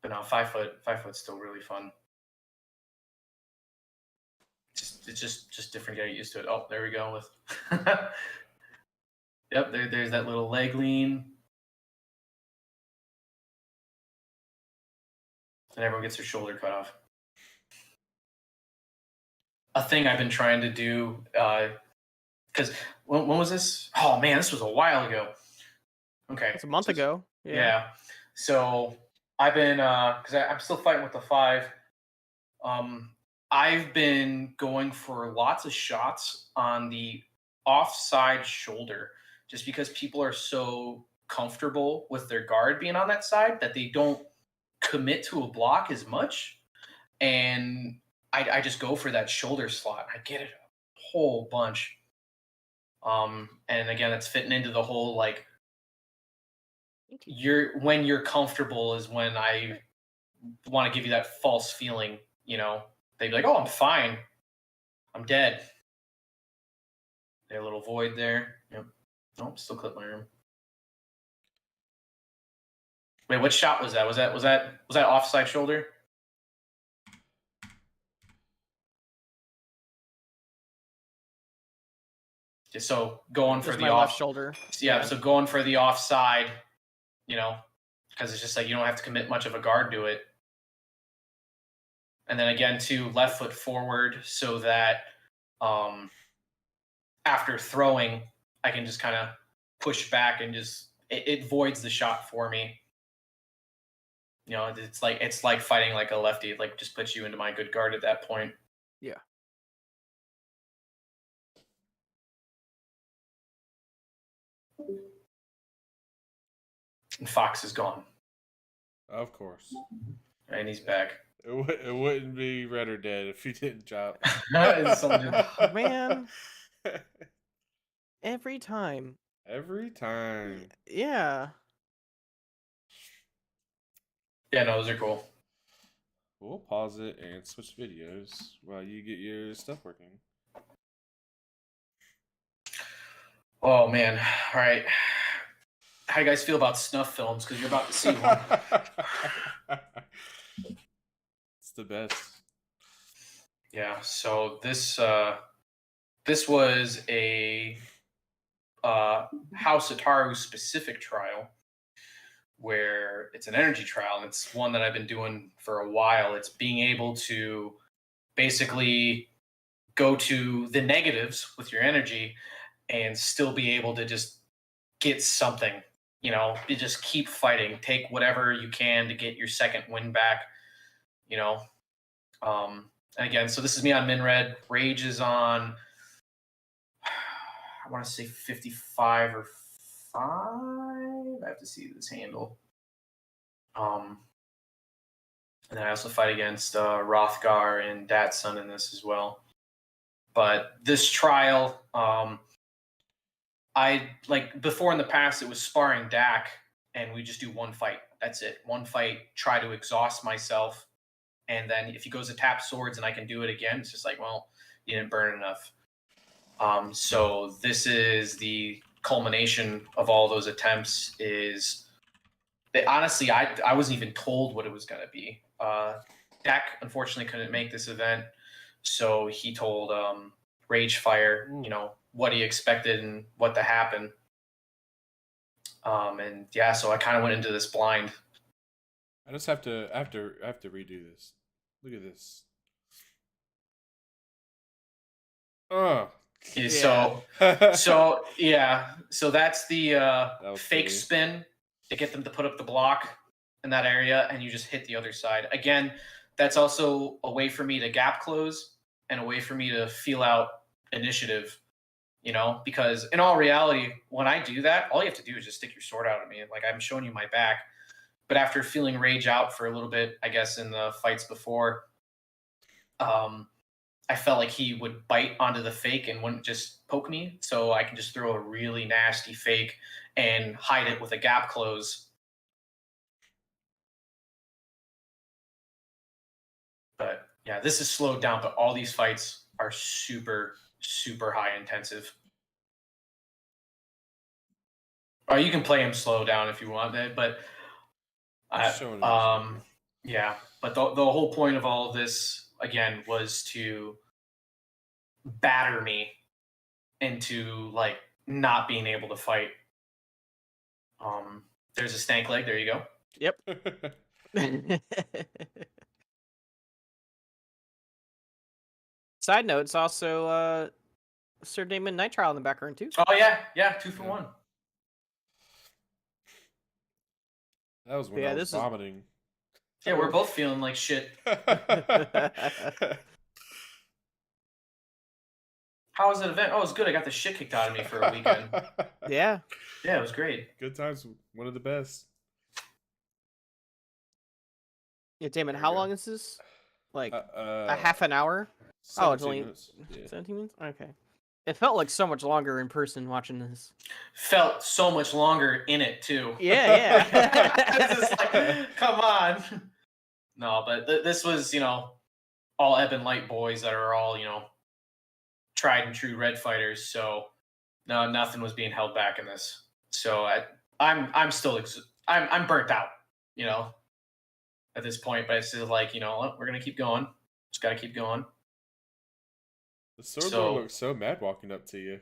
But no, 5 foot's still really fun. It's just different. Get used to it. Oh, there we go. Yep, there's that little leg lean. And everyone gets their shoulder cut off. A thing I've been trying to do because when was this? Oh man, this was a while ago. Okay, It's a month ago. Yeah. So I've been because I'm still fighting with the 5. I've been going for lots of shots on the offside shoulder, just because people are so comfortable with their guard being on that side that they don't commit to a block as much, and I just go for that shoulder slot. I get it a whole bunch. And again, it's fitting into the whole like when you're comfortable is when I want to give you that false feeling. They'd be like, "Oh, I'm fine. I'm dead." A little void there. Yep. Nope. Still clip my arm. Wait, what shot was that? Was that offside shoulder? Just so going for Just the my left shoulder. Yeah. So going for the offside. Because it's just like you don't have to commit much of a guard to it. And then again, to left foot forward so that after throwing, I can just kind of push back and just it voids the shot for me. It's like fighting like a lefty. It like just puts you into my good guard at that point. Yeah. And Fox is gone. Of course. And he's back. It wouldn't be Red or Dead if he didn't drop. Oh, man. Every time. Every time. Yeah. Yeah, no, those are cool. We'll pause it and switch videos while you get your stuff working. Oh, man. All right. How you guys feel about snuff films? Because you're about to see one. It's the best. Yeah. So this was a House Ataru specific trial where it's an energy trial, and it's one that I've been doing for a while. It's being able to basically go to the negatives with your energy and still be able to just get something. You just keep fighting, take whatever you can to get your second win back. And again, so this is me on min red. Rage is on, I want to say 55 or 5. I have to see this handle. And then I also fight against Rothgar and Datsun in this as well. But this trial, I like before in the past it was sparring Dak, and we just do one fight. That's it. One fight, try to exhaust myself. And then if he goes to tap swords and I can do it again, it's just like, well, you didn't burn enough. So this is the culmination of all those attempts. Is that honestly, I wasn't even told what it was going to be. Dak unfortunately couldn't make this event, so he told Ragefire, what he expected and what to happen. And yeah, so I kind of went into this blind. I just have to redo this. Look at this. Oh. Yeah. So that's the fake spin to get them to put up the block in that area, and you just hit the other side. Again, that's also a way for me to gap close and a way for me to feel out initiative, because in all reality, when I do that, all you have to do is just stick your sword out at me. Like I'm showing you my back. But after feeling Rage out for a little bit, I guess in the fights before, I felt like he would bite onto the fake and wouldn't just poke me. So I can just throw a really nasty fake and hide it with a gap close. But yeah, this is slowed down, but all these fights are super, super high intensive. You can play him slow down if you want it, but yeah. But the whole point of all of this again was to batter me into like not being able to fight. There's a stank leg. There you go. Yep. Side note, it's also Sir Daemon Nitrile in the background too. Oh yeah, 2 for Yeah. 1. That was when Yeah, I was this is- vomiting. Yeah, we're both feeling like shit. How was that event? Oh, it was good. I got the shit kicked out of me for a weekend. Yeah. Yeah, it was great. Good times. One of the best. Yeah, Damon, There we how go. long is this? Like a A half an hour? Oh, it's 17 only minutes. Yeah. 17 minutes? Okay. It felt like so much longer in person watching this. Felt so much longer in it too. Yeah. It's just like, come on. No, but this was, all Ebb and Light boys that are all, tried and true red fighters. So no, nothing was being held back in this. So I'm still I'm burnt out, at this point. But it's just like, we're gonna keep going. Just gotta keep going. The Sword So- Lord looks so mad walking up to you.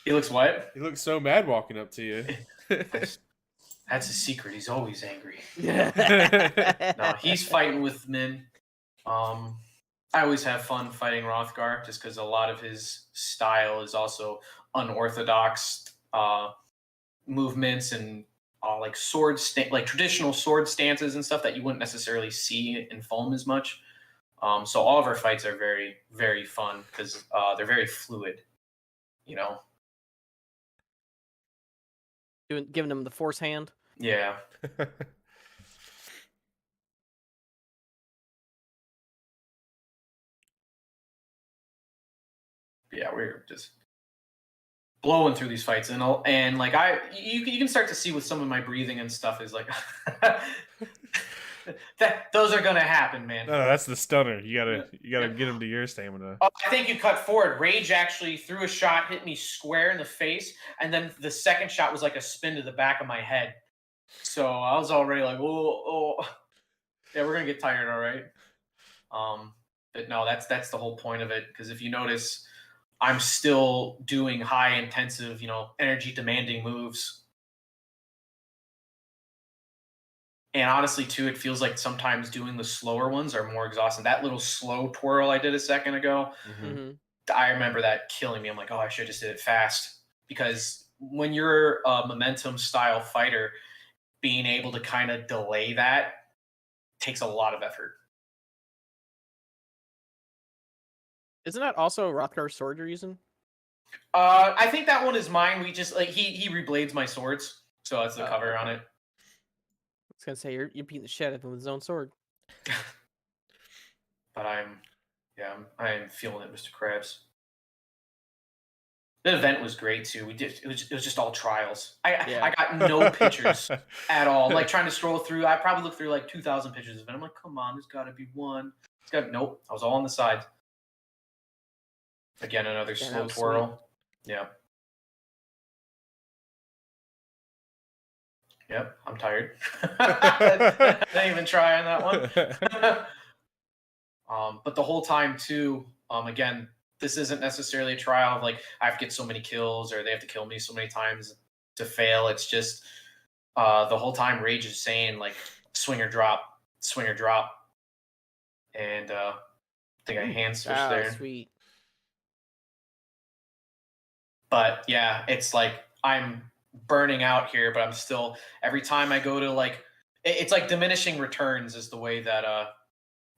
He looks what? He looks so mad walking up to you. That's his secret. He's always angry. No, No, he's fighting with Min. I always have fun fighting Hrothgar just because a lot of his style is also unorthodox movements and like like traditional sword stances and stuff that you wouldn't necessarily see in foam as much. So all of our fights are very, very fun because they're very fluid. Giving him the force hand. Yeah. Yeah, we're just blowing through these fights, and like you can start to see with some of my breathing and stuff is like that those are gonna happen, man. No, that's the stunner. You gotta get him to your stamina. Oh, I think you cut forward. Rage actually threw a shot, hit me square in the face, and then the second shot was like a spin to the back of my head. So I was already like, oh, yeah, we're gonna get tired, all right. But no, that's the whole point of it. Because if you notice, I'm still doing high intensive, energy demanding moves. And honestly, too, it feels like sometimes doing the slower ones are more exhausting. That little slow twirl I did a second ago, Mm-hmm. I remember that killing me. I'm like, oh, I should have just did it fast. Because when you're a momentum style fighter, being able to kind of delay that takes a lot of effort. Isn't that also Hrothgar's sword you're using? I think that one is mine. We just like he reblades my swords, so that's the cover on it. I was gonna say you're beating the shit out of him with his own sword. But I'm feeling it, Mr. Krabs. The event was great too. It was just all trials. I got no pictures at all. Like trying to scroll through, I probably looked through like 2,000 pictures of it. I'm like, come on, there's got to be one. Nope. I was all on the side. Again, another slow twirl. Sweet. Yeah. Yep, I'm tired. I didn't even try on that one. But the whole time too, again, this isn't necessarily a trial of like I have to get so many kills or they have to kill me so many times to fail. It's just the whole time Rage is saying like swing or drop, and I think I hand switched there. Sweet. But yeah, it's like I'm burning out here, but I'm still every time I go to like it's like diminishing returns is the way that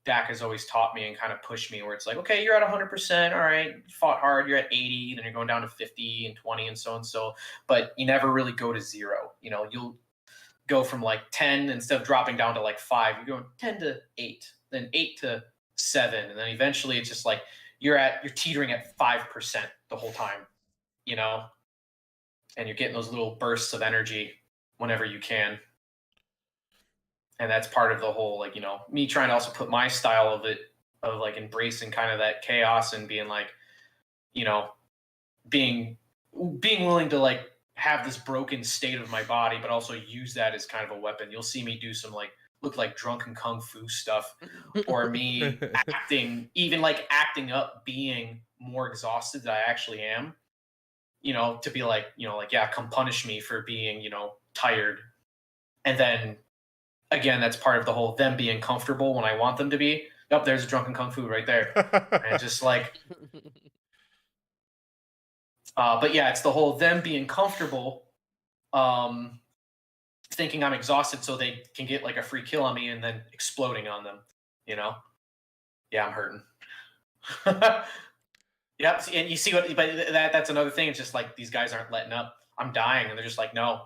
Dak has always taught me and kind of pushed me where it's like, okay, you're at 100%, all right, you fought hard, you're at 80, then you're going down to 50 and 20 and so, but you never really go to 0. You'll go from like 10 instead of dropping down to like 5, you're going 10 to 8, then 8 to 7, and then eventually it's just like you're teetering at 5% the whole time, and you're getting those little bursts of energy whenever you can. And that's part of the whole, like, me trying to also put my style of like embracing kind of that chaos and being like, being willing to like have this broken state of my body, but also use that as kind of a weapon. You'll see me do some like look like drunken kung fu stuff, or me acting up being more exhausted than I actually am. To be like, yeah, come punish me for being, tired. And then again, that's part of the whole them being comfortable when I want them to be. Yep, there's a drunken kung fu right there. And just like But yeah, it's the whole them being comfortable, thinking I'm exhausted so they can get like a free kill on me and then exploding on them. You know? Yeah, I'm hurting. Yep, and you see what? But that's another thing. It's just like these guys aren't letting up. I'm dying, and they're just like, no.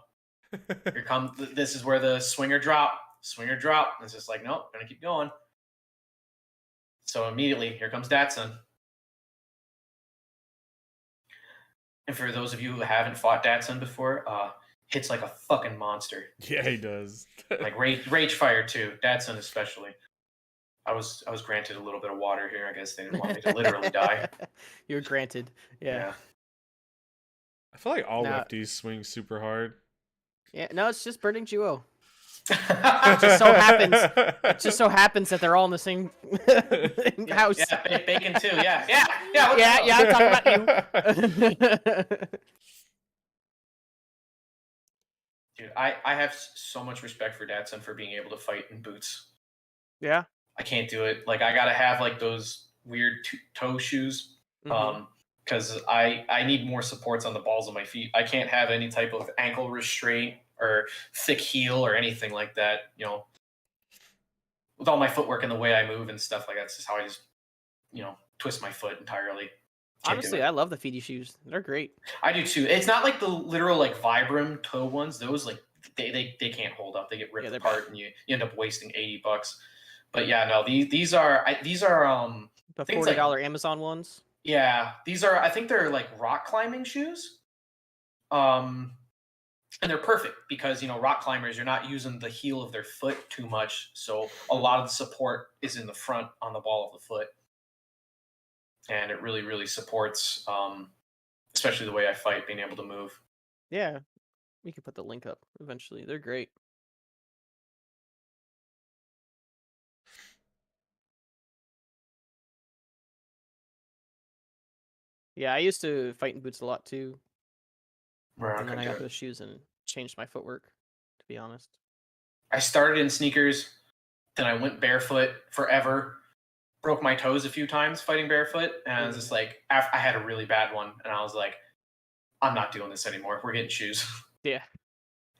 Here comes. This is where the swinger drop. Swinger drop. And it's just like, nope, gonna keep going. So immediately, here comes Datsun. And for those of you who haven't fought Datsun before, hits like a fucking monster. Yeah, he does. Like Rage Fire too. Datsun especially. I was granted a little bit of water here. I guess they didn't want me to literally die. You were granted. Yeah. I feel like all lefties swing super hard. Yeah. No, it's just Burning Duo. It just so happens that they're all in the same house. Yeah, bacon too. Yeah. I'm talking about you. Dude, I have so much respect for Datsun for being able to fight in boots. Yeah. I can't do it. Like I gotta have like those weird toe shoes, because I need more supports on the balls of my feet. I can't have any type of ankle restraint or thick heel or anything like that. You know, with all my footwork and the way I move and stuff like that, that's just how I just twist my foot entirely. Honestly, I love the feety shoes. They're great. I do too. It's not like the literal like Vibram toe ones. Those like they can't hold up. They get ripped apart, and you end up wasting $80. But yeah, no, these are the $40 Amazon ones. Yeah, these are. I think they're like rock climbing shoes. And they're perfect because rock climbers, you're not using the heel of their foot too much, so a lot of the support is in the front on the ball of the foot, and it really really supports, especially the way I fight, being able to move. Yeah, we could put the link up eventually. They're great. Yeah, I used to fight in boots a lot too. And then I got those shoes and changed my footwork, to be honest. I started in sneakers, then I went barefoot forever, broke my toes a few times fighting barefoot, and I was just like, I had a really bad one, and I was like, I'm not doing this anymore. We're getting shoes. Yeah.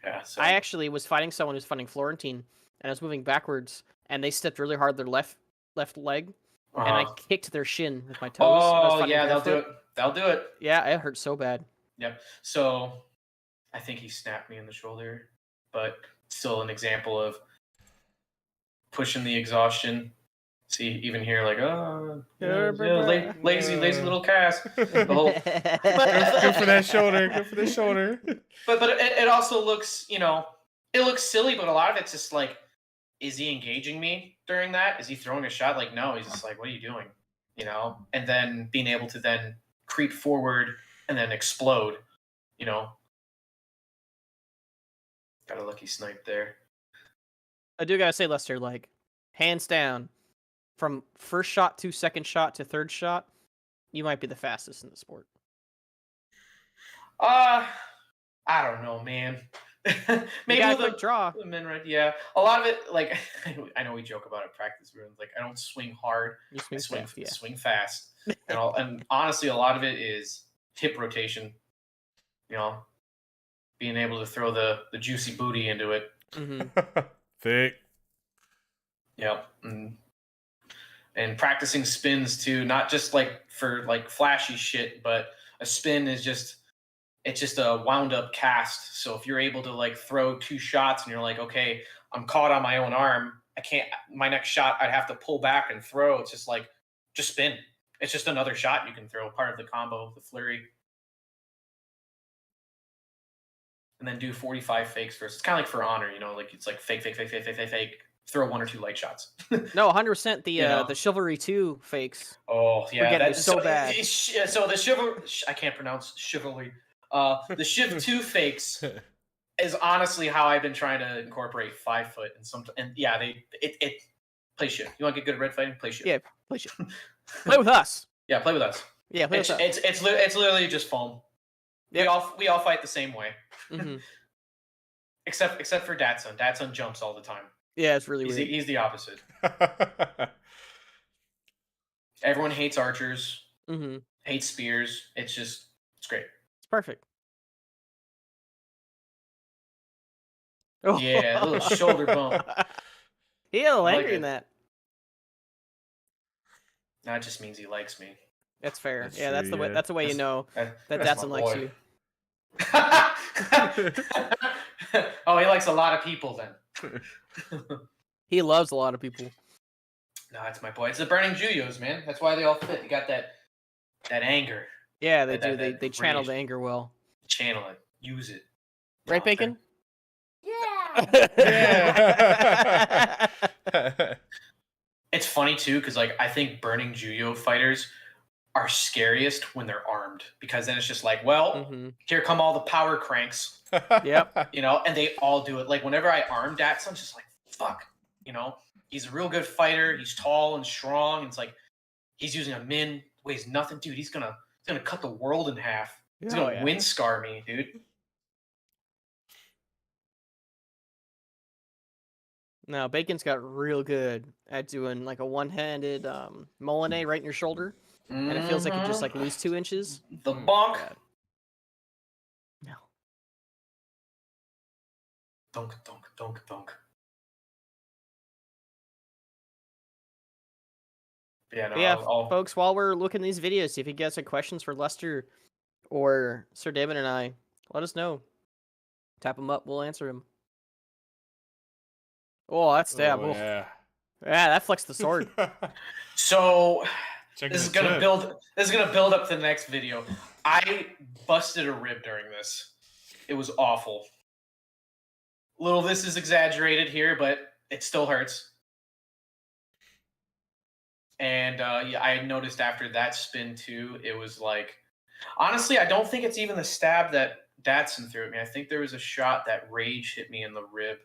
Yeah. So I actually was fighting someone who's fighting Florentine, and I was moving backwards, and they stepped really hard their left leg, and I kicked their shin with my toes. Oh yeah, they'll do it. They'll do it. Yeah, it hurt so bad. Yep. So I think he snapped me in the shoulder, but still an example of pushing the exhaustion. See, even here, like, lazy little cast. Go for that shoulder. Go for the shoulder. But it also looks, it looks silly, but a lot of it's just like, is he engaging me during that? Is he throwing a shot? Like, no, he's just like, what are you doing? And then being able to then creep forward and then explode, Got a lucky snipe there. I do gotta say, Lester, like, hands down, from first shot to second shot to third shot, you might be the fastest in the sport. I don't know, man. Maybe with a draw. Men, right? Yeah, a lot of it. Like I know we joke about it practice rooms. Like I don't swing hard. You swing fast. And honestly, a lot of it is hip rotation. Being able to throw the juicy booty into it. Thick. Yep. And practicing spins too, not just like for like flashy shit, but a spin is just a wound up cast. So if you're able to like throw 2 shots and you're like, okay, I'm caught on my own arm, I can't, my next shot I'd have to pull back and throw. It's just like, just spin. It's just another shot you can throw, part of the combo, the flurry. And then do 45 fakes first. It's kind of like For Honor, like it's like fake, throw 1 or 2 light shots. No, 100% the Chivalry 2 fakes. Oh yeah, that's so bad. So the chivalry, I can't pronounce chivalry. The Shiv 2 fakes is honestly how I've been trying to incorporate 5 foot and yeah, it play Shiv. You want to get good at red fighting? Play Shiv. Yeah, play Shiv. Play with us. Yeah, play with us. Yeah, play with us. It's literally just foam. Yep. We all fight the same way. Except for Datsun. Datsun jumps all the time. Yeah, it's really weird. He's the opposite. Everyone hates archers. Hates spears. It's great. perfect. Yeah, a little shoulder bump. He a little I like angry in it. that. That just means he likes me. That's fair. That's Yeah, that's true, the way. yeah. That's the way you know that That's my Datsun likes boy. you. Oh, he likes a lot of people then. He loves a lot of people. No, it's my boy. It's the Burning Juyos, man. That's why they all fit. You got that anger. Yeah, they That- do. that They channel rage. the anger well. Channel it. Use it. Right, Bacon? Yeah. It's funny too, because like I think Burning Juyo fighters are scariest when they're armed, because then it's just like, well, here come all the power cranks, Yep. you know, and they all do it. Like whenever I arm Datsun, I'm just like, fuck, you know, he's a real good fighter. He's tall and strong. It's like he's using a min, weighs nothing, dude. He's gonna cut the world in half. He's gonna wind scar me, dude. No, Bacon's got real good at doing like a one-handed Molinet right in your shoulder, and it feels like you just like lose 2 inches. The bonk. Bad. No. Dunk, dunk, dunk, dunk. Yeah, no, But yeah, I'll... folks, while we're looking at these videos, if you guys have questions for Luster or Sir Daemon and I, let us know. Tap them up, we'll answer them. Oh, that stab. Oh, Oh. yeah. Yeah, that flexed the sword. So Check this is the gonna tip. build. This is gonna build up to the next video. I busted a rib during this. It was awful. Little this is exaggerated here, but it still hurts. And yeah, I noticed after that spin too, it was like, honestly, I don't think it's even the stab that Datsun threw at me. I think there was a shot that Rage hit me in the rib,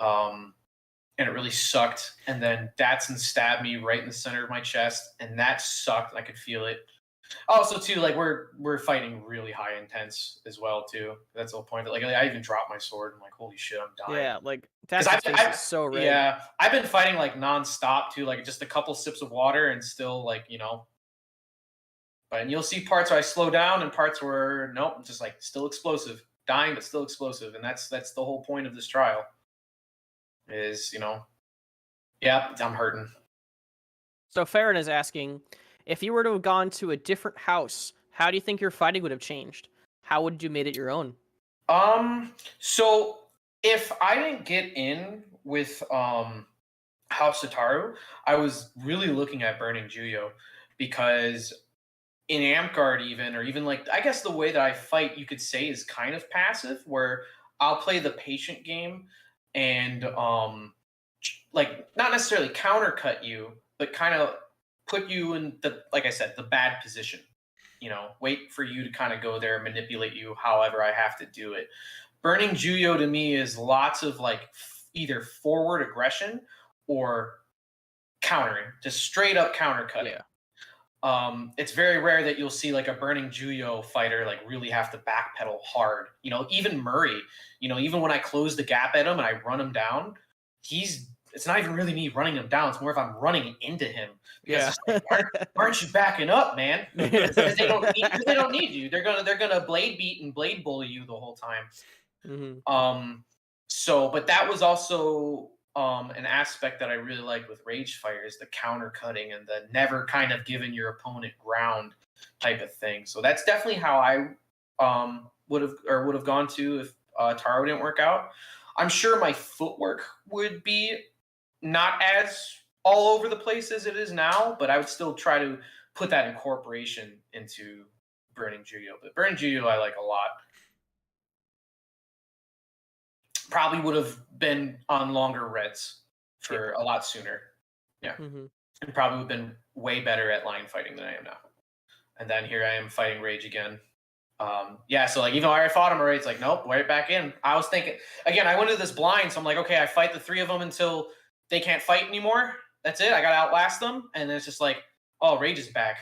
and it really sucked. And then Datsun stabbed me right in the center of my chest, and that sucked. I could feel it. Also, too, like we're fighting really high intense as well too. That's the whole point. Like I even dropped my sword. I'm like, holy shit, I'm dying. Yeah, like 'Cause Datsun's face is so red. Yeah, I've been fighting like nonstop too, like just a couple sips of water and still like, you know. But you'll see parts where I slow down and parts where nope, just like still explosive, dying but still explosive, and that's the whole point of this trial. Is, you know, yeah, I'm hurting. So Farron is asking, if you were to have gone to a different house, how do you think your fighting would have changed? How would you made it your own? So if I didn't get in with House Sataru, I was really looking at Burning Juyo, because in Amtgard even, or even like, I guess the way that I fight, you could say, is kind of passive, where I'll play the patient game and like not necessarily countercut you, but kind of put you in the, like I said, the bad position. You know, wait for you to kind of go there and manipulate you however I have to do it. Burning Juyo to me is lots of like either forward aggression or countering, just straight up countercutting. Yeah. It's very rare that you'll see like a Burning Juyo fighter like really have to backpedal hard. You know, even Murray, you know, even when I close the gap at him and I run him down, it's not even really me running him down. It's more if I'm running into him. Because Yeah. like, aren't you backing up, man? Because they don't need you. They're gonna blade beat and blade bully you the whole time. Mm-hmm. So, but that was also an aspect that I really liked with Rage Fighters, the counter cutting and the never kind of giving your opponent ground type of thing. So that's definitely how I would have gone to if Taro didn't work out. I'm sure my footwork would be not as all over the place as it is now, but I would still try to put that incorporation into Burning Juyo. But Burning Juyo I like a lot. Probably would have been on longer reds for a lot sooner. Yeah. Mm-hmm. And probably would have been way better at line fighting than I am now. And then here I am fighting Rage again. Yeah, so like even though I fought him already, it's like, nope, right back in. I was thinking, again, I went into this blind, so I'm like, okay, I fight the 3 of them until they can't fight anymore. That's it. I gotta outlast them. And then it's just like, oh, Rage is back.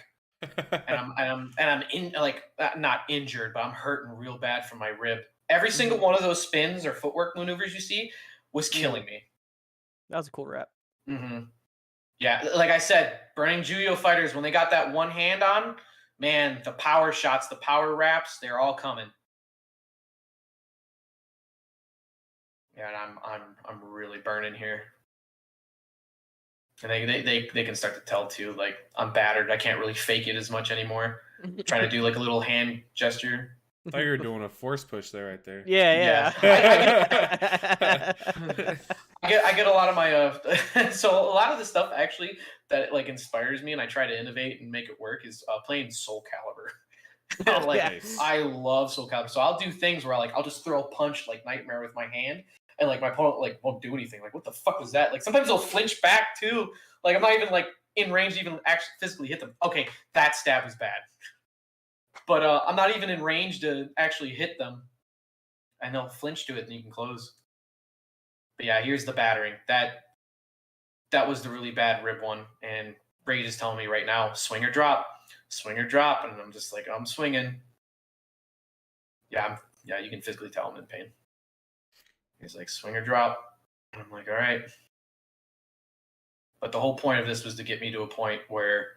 and I'm in, like, not injured, but I'm hurting real bad from my rib. Every single one of those spins or footwork maneuvers you see was killing me. That was a cool rap. Yeah, like I said, Burning Juyo fighters, when they got that one hand on, man, the power shots, the power wraps, they're all coming. Yeah, and I'm really burning here. And they can start to tell too. Like I'm battered. I can't really fake it as much anymore. Trying to do like a little hand gesture. I thought you were doing a force push there, right there. Yeah. I get a lot of my so a lot of the stuff actually that like inspires me and I try to innovate and make it work is playing Soul Calibur. Like Nice. I love Soul Calibur, so I'll do things where like I'll just throw a punch like Nightmare with my hand, and like my opponent like won't do anything. Like what the fuck was that? Like sometimes they'll flinch back too. Like I'm not even like in range to even actually physically hit them. Okay, that stab is bad, but I'm not even in range to actually hit them, and they'll flinch to it, and you can close. But yeah, here's the battering. That was the really bad rib one, and Rage is telling me right now, swing or drop, and I'm just like, I'm swinging. Yeah, you can physically tell I'm in pain. He's like, swing or drop, and I'm like, all right. But the whole point of this was to get me to a point where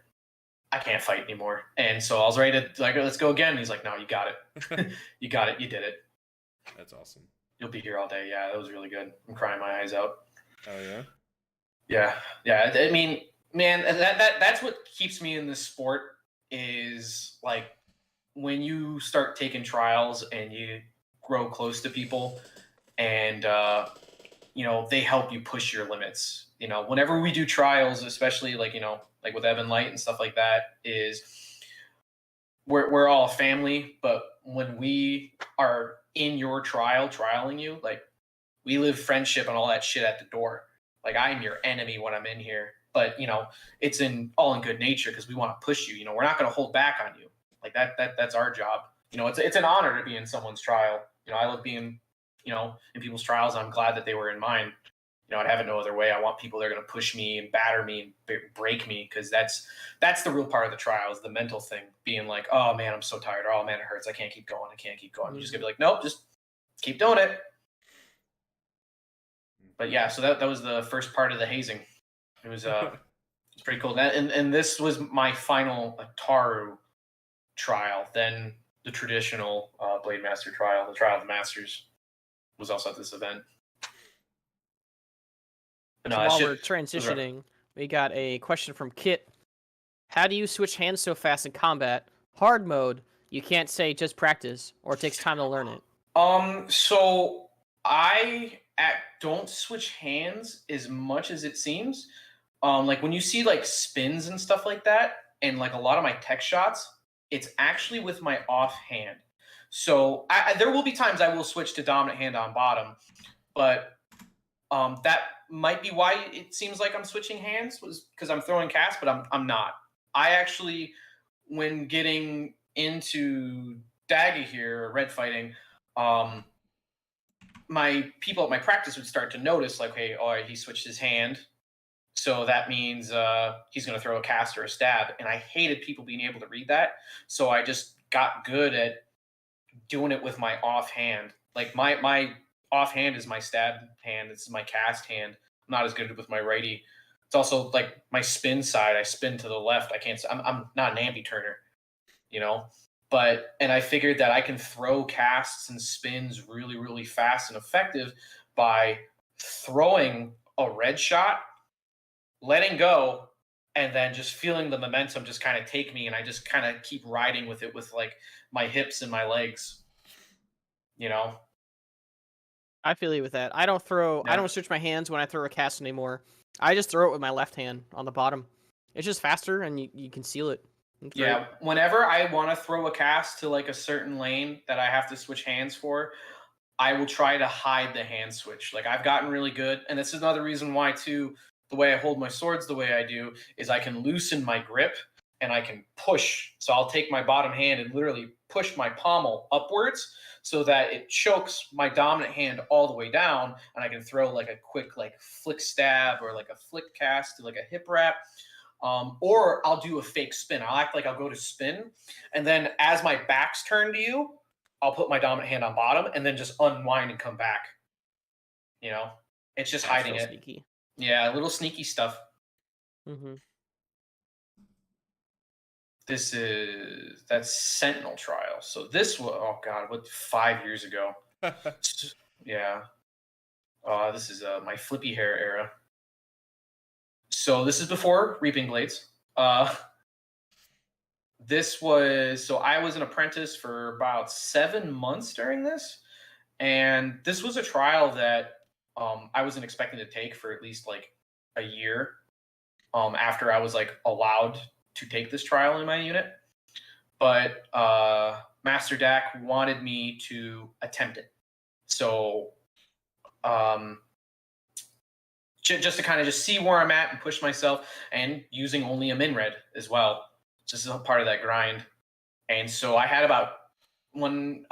I can't fight anymore, and so I was ready to like, let's go again. And he's like, no, you got it, you got it, you did it. That's awesome. You'll be here all day. Yeah, that was really good. I'm crying my eyes out. Oh yeah. Yeah. I mean, man, that's what keeps me in this sport is like when you start taking trials and you grow close to people and they help you push your limits. Whenever we do trials, especially like like with Evan Light and stuff like that, is we're all a family, but when we are in your trialing you, like we live friendship and all that shit at the door. Like I'm your enemy when I'm in here, but it's all in good nature because we want to push you. We're not going to hold back on you. Like that's our job. It's an honor to be in someone's trial. I love being, in people's trials. I'm glad that they were in mine. I'd have it no other way. I want people that are going to push me and batter me and break me because that's the real part of the trial is the mental thing. Being like, oh man, I'm so tired. Oh man, it hurts. I can't keep going. Mm-hmm. You're just gonna be like, nope, just keep doing it. But yeah, so that was the first part of the hazing. It was it's pretty cool. And this was my final Ataru trial. Then the traditional Blademaster trial, the trial of the masters, was also at this event. But no, while we're transitioning, we got a question from Kit. How do you switch hands so fast in combat? Hard mode, you can't say just practice, or it takes time to learn it. So I don't switch hands as much as it seems. Like when you see like spins and stuff like that, and like a lot of my tech shots, it's actually with my off hand. So there will be times I will switch to dominant hand on bottom, but that might be why it seems like I'm switching hands was because I'm throwing cast, but I'm not. I actually, when getting into Daggy here, or red fighting, my people at my practice would start to notice like, hey, oh, he switched his hand. So that means he's going to throw a cast or a stab. And I hated people being able to read that. So I just got good at doing it with my offhand. Like my offhand is my stab hand. This is my cast hand. I'm not as good with my righty. It's also like my spin side. I spin to the left. I'm not an ambi-turner, and I figured that I can throw casts and spins really, really fast and effective by throwing a red shot, letting go, and then just feeling the momentum just kind of take me, and I just kind of keep riding with it with like my hips and my legs. I feel you with that. I don't switch my hands when I throw a cast anymore. I just throw it with my left hand on the bottom. It's just faster and you can seal it. Yeah, whenever I want to throw a cast to like a certain lane that I have to switch hands for, I will try to hide the hand switch. Like I've gotten really good, and this is another reason why too, the way I hold my swords the way I do is I can loosen my grip and I can push. So I'll take my bottom hand and literally push my pommel upwards so that it chokes my dominant hand all the way down, and I can throw like a quick like flick stab or like a flick cast to like a hip wrap. Or I'll do a fake spin. I'll act like I'll go to spin, and then as my back's turned to you, I'll put my dominant hand on bottom and then just unwind and come back. It's just hiding it. that's Sentinel trial. So this was, oh god, what, 5 years ago? Yeah. This is my flippy hair era. So this is before Reaping Blades. This was, so I was an apprentice for about 7 months during this, and this was a trial that I wasn't expecting to take for at least like a year after I was like allowed to take this trial in my unit. But Master Dak wanted me to attempt it. So just to kind of just see where I'm at and push myself, and using only a min red as well, just as a part of that grind. And so I had about, when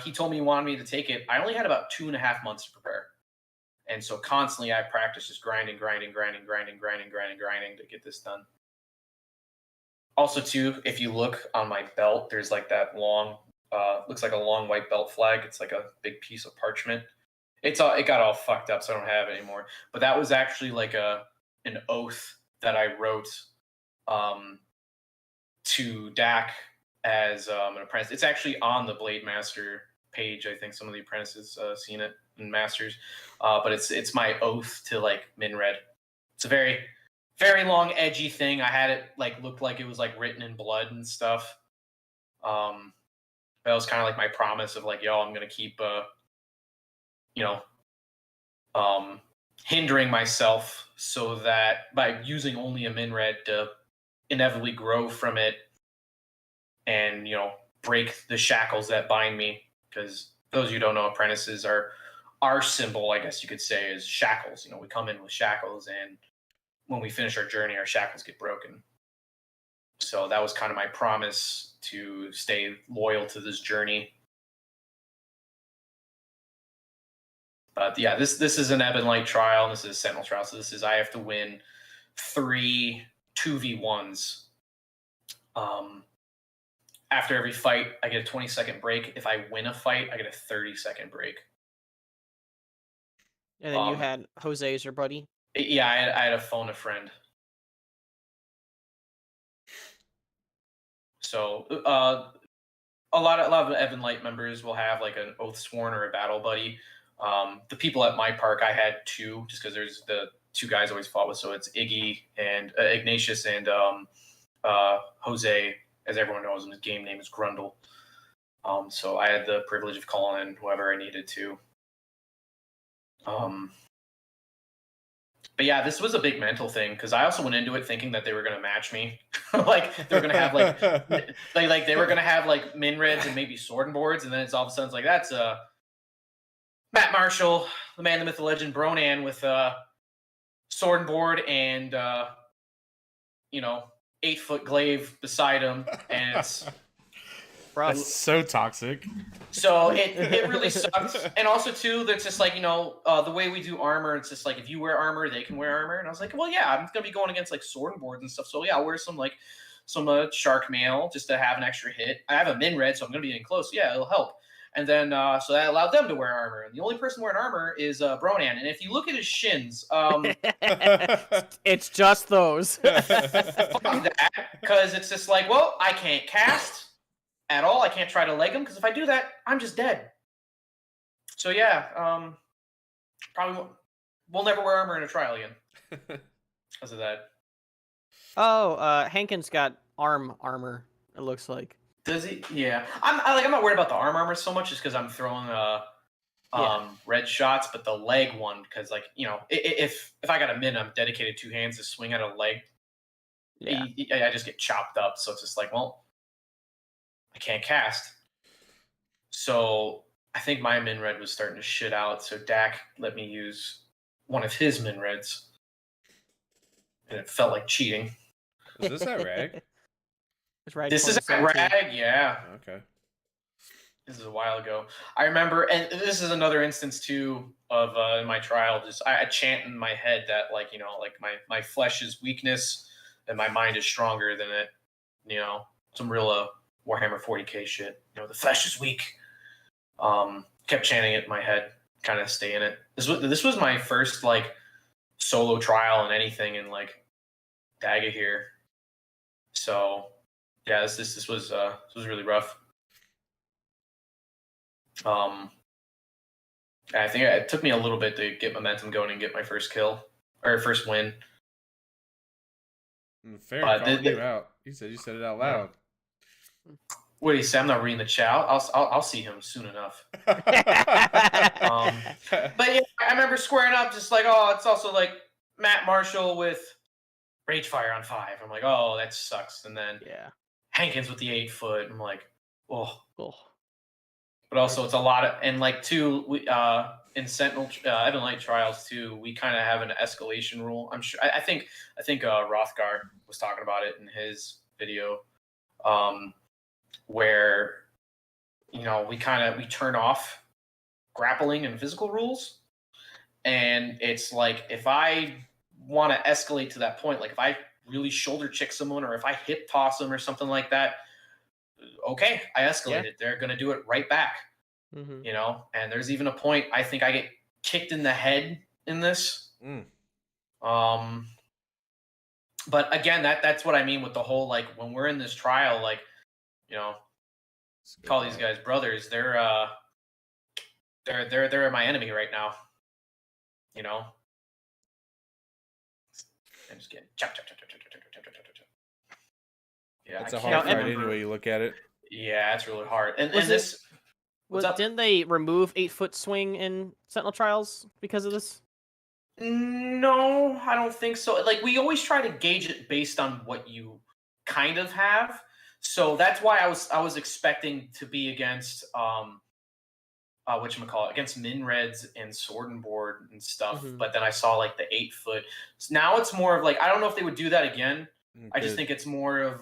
he told me he wanted me to take it, I only had about 2.5 months to prepare. And so constantly I practiced just grinding to get this done. Also, too, if you look on my belt, there's like that long, looks like a long white belt flag. It's like a big piece of parchment. It got all fucked up, so I don't have it anymore. But that was actually like an oath that I wrote to Dak as an apprentice. It's actually on the Blademaster page. I think some of the apprentices seen it in Masters. But it's my oath to like min red. It's a very, very long, edgy thing. I had it like looked like it was like written in blood and stuff. That was kind of like my promise of like, yo, I'm gonna keep hindering myself so that by using only a min red to inevitably grow from it and break the shackles that bind me. Because those of you who don't know, apprentices are our symbol, I guess you could say, is shackles. We come in with shackles, and when we finish our journey, our shackles get broken. So that was kind of my promise to stay loyal to this journey. But yeah, this is an Ebb and Light trial, and this is a Sentinel trial. So this is, I have to win 3 2v1s. After every fight, I get a 20-second break. If I win a fight, I get a 30-second break. And then you had Jose as your buddy? Yeah, I had to phone a friend. So a lot of Evan Light members will have like an Oath Sworn or a battle buddy. The people at my park, I had 2, just because there's the 2 guys I always fought with. So it's Iggy and Ignatius and Jose, as everyone knows him. His game name is Grundle. So I had the privilege of calling in whoever I needed to. But yeah, this was a big mental thing, because I also went into it thinking that they were going to match me. Like they were going to have like they were going to have like min reds and maybe sword and boards, and then it's all of a sudden it's like, that's Matt Marshall, the man, the myth, the legend, Bronan, with sword and board and 8-foot glaive beside him, and it's That's so toxic. So it really sucks. And also too, that's just like, the way we do armor, it's just like, if you wear armor, they can wear armor. And I was like, well, yeah, I'm gonna be going against like sword and boards and stuff. So yeah, I'll wear some shark mail just to have an extra hit. I have a min red, so I'm gonna be in close. Yeah, it'll help. And then so that allowed them to wear armor. And the only person wearing armor is Bronan. And if you look at his shins, it's just those. because it's just like, well, I can't cast at all. I can't try to leg him, because if I do that, I'm just dead. So yeah, probably we'll never wear armor in a trial again because of that. Oh, Hankins got armor. It looks like. Does he? Yeah, I'm not worried about the armor so much, just because I'm throwing red shots, but the leg one, because if I got a min, I'm dedicated 2 hands to swing at a leg. Yeah, I just get chopped up. So it's just like, well, I can't cast. So I think my min red was starting to shit out. So Dak let me use one of his min reds, and it felt like cheating. Is this at Rag? It's Rag. This is at Rag, yeah. Okay. This is a while ago. I remember, and this is another instance too of in my trial. Just I chant in my head that my flesh is weakness and my mind is stronger than it. Some real Warhammer 40k shit. The flesh is weak. Kept chanting it in my head, kind of stay in it. This was my first solo trial and anything in Daga here. So yeah, this was really rough. I think it took me a little bit to get momentum going and get my first kill or first win. Fair calling you out. You said it out loud. What did he say? I'm not reading the chat. I'll see him soon enough. But yeah, I remember squaring up just like, oh, it's also like Matt Marshall with Ragefire on 5. I'm like, oh, that sucks. And then Hankins with the 8-foot. I'm like, oh. But also, it's a lot of, and like too, we in Sentinel Evan Light Trials too, we kind of have an escalation rule. I'm sure. I think Rothgar was talking about it in his video, where we turn off grappling and physical rules, and it's like if I want to escalate to that point, like if I really shoulder kick someone or if I hip toss them or something like that, okay, I escalated. Yeah. They're gonna do it right back. Mm-hmm. And there's even a point I think I get kicked in the head in this. But again, that's what I mean with the whole, like, when we're in this trial, like, call these guys brothers. They're my enemy right now. I'm just kidding. Yeah, it's a hard fight anyway you look at it. Yeah, it's really hard. And didn't they remove 8-foot swing in Sentinel Trials because of this? No, I don't think so. Like, we always try to gauge it based on what you kind of have. So that's why I was expecting to be against against Minreds and Sword and Board and stuff. Mm-hmm. But then I saw like the 8-foot. So now it's more of like, I don't know if they would do that again. Okay. I just think it's more of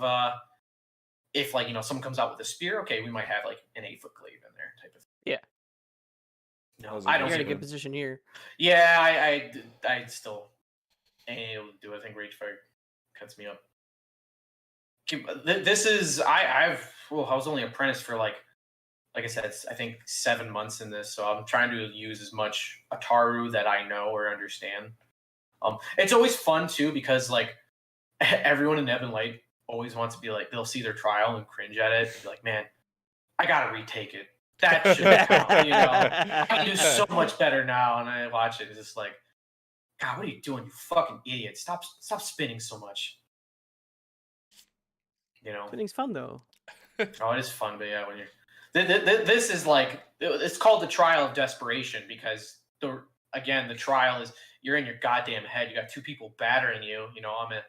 if, like, someone comes out with a spear, okay, we might have like an 8-foot glaive in there type of thing. Yeah. No, I don't. You're in a good position here. Yeah, I still ain't able to do it. I think Ragefire cuts me up. This is I was only apprentice for like I said, I think 7 months in this, so I'm trying to use as much Ataru that I know or understand. It's always fun too because like everyone in Evan Light always wants to be like, they'll see their trial and cringe at it and be like, man, I gotta retake it. That should count, I can do so much better now. And I watch it, it's just like, God, what are you doing, you fucking idiot? Stop spinning so much. Spinning's fun though. Oh, it is fun, but yeah, when you're this is like, it's called the trial of desperation because the trial is you're in your goddamn head. You got 2 people battering you. I'm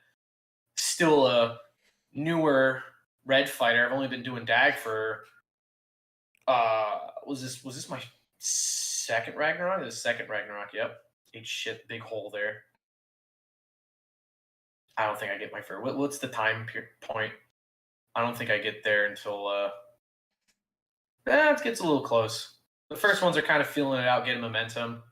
still a newer red fighter. I've only been doing DAG for was this my second Ragnarok? The second Ragnarok, yep. Big hole there. I don't think I get my first. What's the time point? I don't think I get there until it gets a little close. The first ones are kind of feeling it out, getting momentum.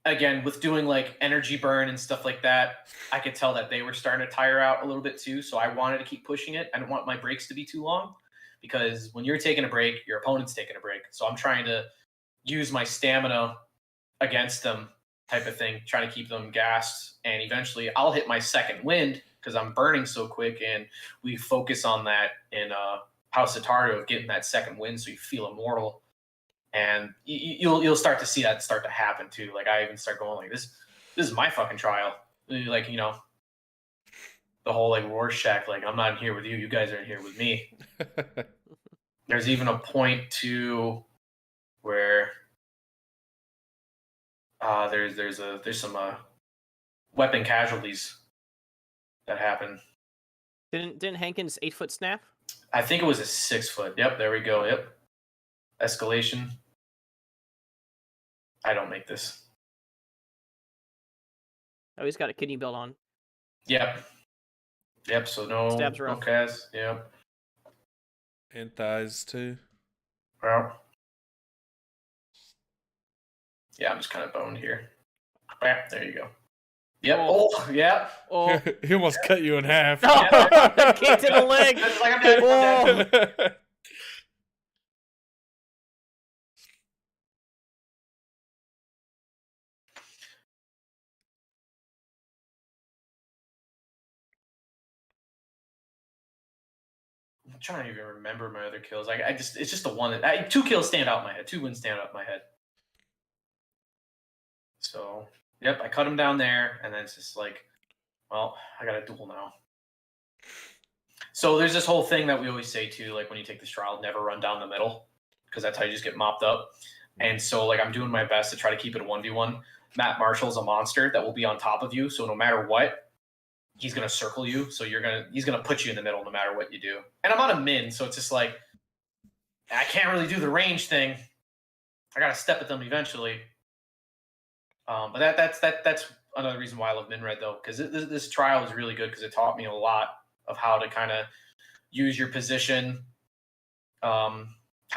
Again, with doing like energy burn and stuff like that, I could tell that they were starting to tire out a little bit too. So I wanted to keep pushing it. I didn't want my breaks to be too long because when you're taking a break, your opponent's taking a break. So I'm trying to use my stamina against them type of thing, trying to keep them gassed. And eventually I'll hit my second wind because I'm burning so quick. And we focus on that in House of Tardo of getting that second wind so you feel immortal. And you'll start to see that start to happen too. Like I even start going like, this is my fucking trial. Like, the whole like Rorschach, like I'm not in here with you. You guys are in here with me. There's even a point too where there's some weapon casualties that happen. Didn't Hankins 8-foot snap? I think it was a 6-foot. Yep, there we go. Yep. Escalation. I don't make this. Oh, he's got a kidney belt on. Yep. So no cast. Yep. And thighs too. Well. Yeah, I'm just kind of boned here. Yeah, there you go. Yep. Oh, yeah. Oh. He almost cut you in half. Kicked in the leg. Like, I'm dead. I'm trying to even remember my other kills. It's just the one that 2 kills stand out in my head. 2 wins stand out in my head. So, yep, I cut him down there, and then it's just like, well, I got a duel now. So there's this whole thing that we always say too, like when you take this trial, never run down the middle, because that's how you just get mopped up. And so like I'm doing my best to try to keep it a 1v1. Matt Marshall's a monster that will be on top of you, so no matter what, he's gonna circle you. So he's gonna put you in the middle no matter what you do. And I'm on a min, so it's just like I can't really do the range thing. I gotta step at them eventually. But that's another reason why I love min red though, because this trial was really good because it taught me a lot of how to kind of use your position, how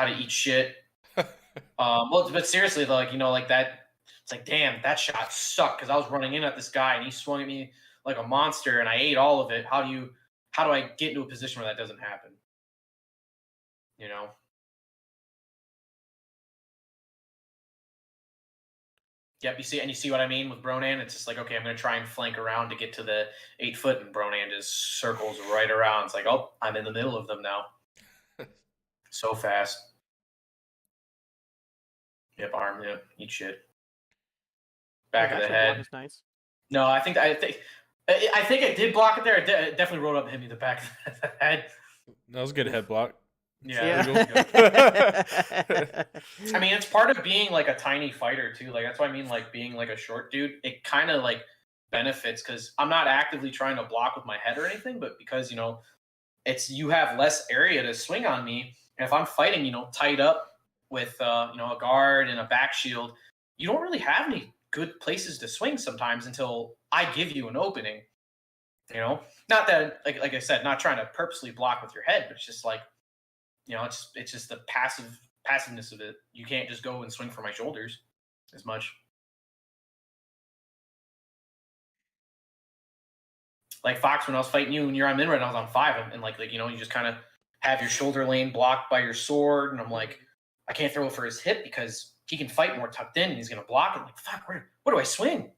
to eat shit. Well, but seriously, though, like like that. It's like, damn, that shot sucked because I was running in at this guy and he swung at me like a monster and I ate all of it. How do I get into a position where that doesn't happen? You know. Yep, you see what I mean with Bronan? It's just like, okay, I'm going to try and flank around to get to the 8 foot, and Bronan just circles right around. It's like, oh, I'm in the middle of them now. So fast. Yep, arm, yep, eat shit. Back of the head. Is nice. No, I think it did block it there. It definitely rolled up and hit me in the back of the head. That was a good head block. Yeah. I mean, it's part of being like a tiny fighter too. Like that's what I mean, like being like a short dude. It kind of like benefits because I'm not actively trying to block with my head or anything, but because you have less area to swing on me. And if I'm fighting, tied up with a guard and a back shield, you don't really have any good places to swing sometimes until I give you an opening. Not that like I said, not trying to purposely block with your head, but it's just like. It's just the passiveness of it. You can't just go and swing for my shoulders as much. Like Fox, when I was fighting you and you're on min red, I was on 5, and you just kind of have your shoulder lane blocked by your sword, and I'm like, I can't throw it for his hip because he can fight more tucked in, and he's gonna block it. I'm like, fuck, where do I swing?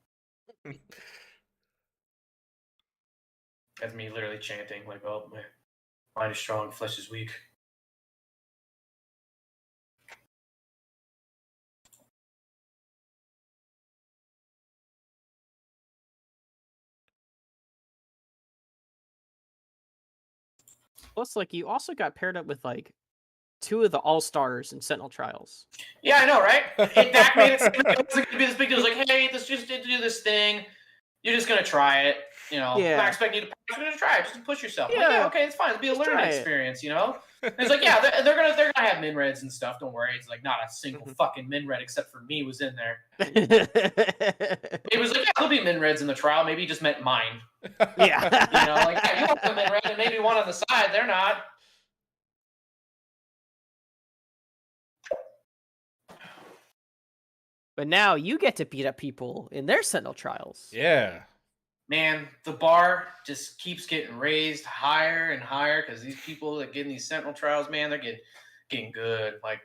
That's me literally chanting like, oh, my mind is strong, flesh is weak. Plus, like, you also got paired up with like 2 of the all-stars in Sentinel Trials. Yeah, I know, right? Dak made it seem like it wasn't going to be this big deal. It was like, hey, just do this thing. You're just going to try it. I'm not expecting you to pass. You're going to try it. Just to push yourself. Yeah. Like, okay, it's fine. It'll be a learning experience, And it's like, yeah, they're gonna have min reds and stuff. Don't worry. It's like not a single fucking min red except for me was in there. It was like, yeah, there'll be min reds in the trial. Maybe he just meant mine. Yeah. Like, yeah, you want the min red and maybe one on the side. They're not. But now you get to beat up people in their Sentinel Trials. Yeah. Man, the bar just keeps getting raised higher and higher because these people that get in these Sentinel Trials, man, they're getting good. Like,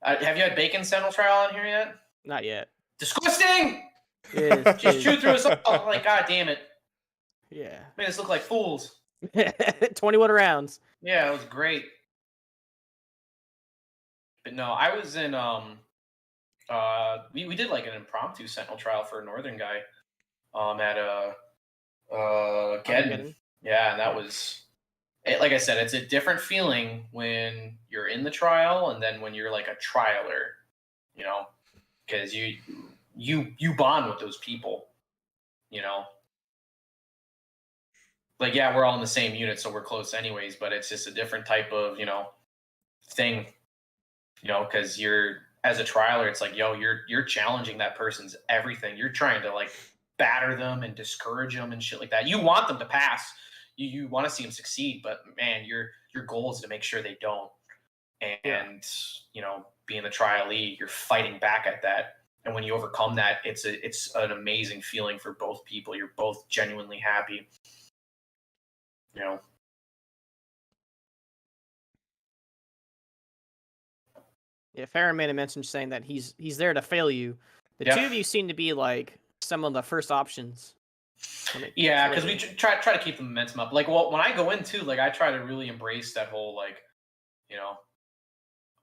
have you had Bacon Sentinel Trial on here yet? Not yet. Disgusting! Just chewed through us all. Like, god damn it. Yeah. Made us look like fools. 21 rounds. Yeah, it was great. But no, I was in we did like an impromptu Sentinel Trial for a northern guy at Geddon. Yeah, and that was like I said, it's a different feeling when you're in the trial and then when you're like a trialer, because you bond with those people, like, yeah, we're all in the same unit, so we're close anyways, but it's just a different type of thing, because you're, as a trialer, it's like, yo, you're challenging that person's everything. You're trying to like batter them and discourage them and shit like that. You want them to pass. You want to see them succeed, but man, your goal is to make sure they don't. And being the trialee, you're fighting back at that. And when you overcome that, it's an amazing feeling for both people. You're both genuinely happy. Yeah, Farron made a mention saying that he's there to fail you. The two of you seem to be like some of the first options Yeah, because we try to keep the momentum up. Like, well, when I go in too, like I try to really embrace that whole like, you know,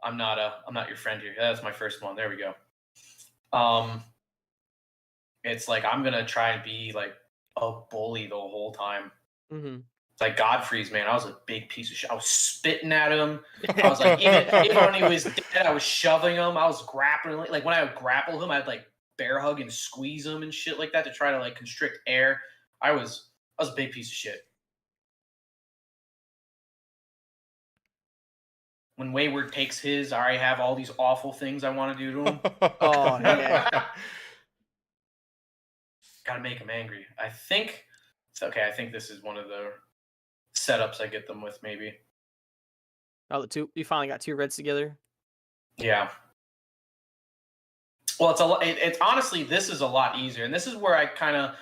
I'm not your friend here. That's my first one. There we go. It's like I'm gonna try and be like a bully the whole time. Mm-hmm. It's like Godfrey's, man. I was a big piece of shit. I was spitting at him. I was like, even when he was dead, I was shoving him. I was grappling. Like when I would grapple him, I'd like bear hug and squeeze him and shit like that to try to like constrict air. I was a big piece of shit. When Wayward takes his, I already have all these awful things I want to do to him. Oh, yeah. Gotta make him angry. I think it's okay. I think this is one of the setups I get them with, maybe. Oh, you finally got 2 reds together. Yeah. Well, it's honestly, this is a lot easier, and this is where I kind of,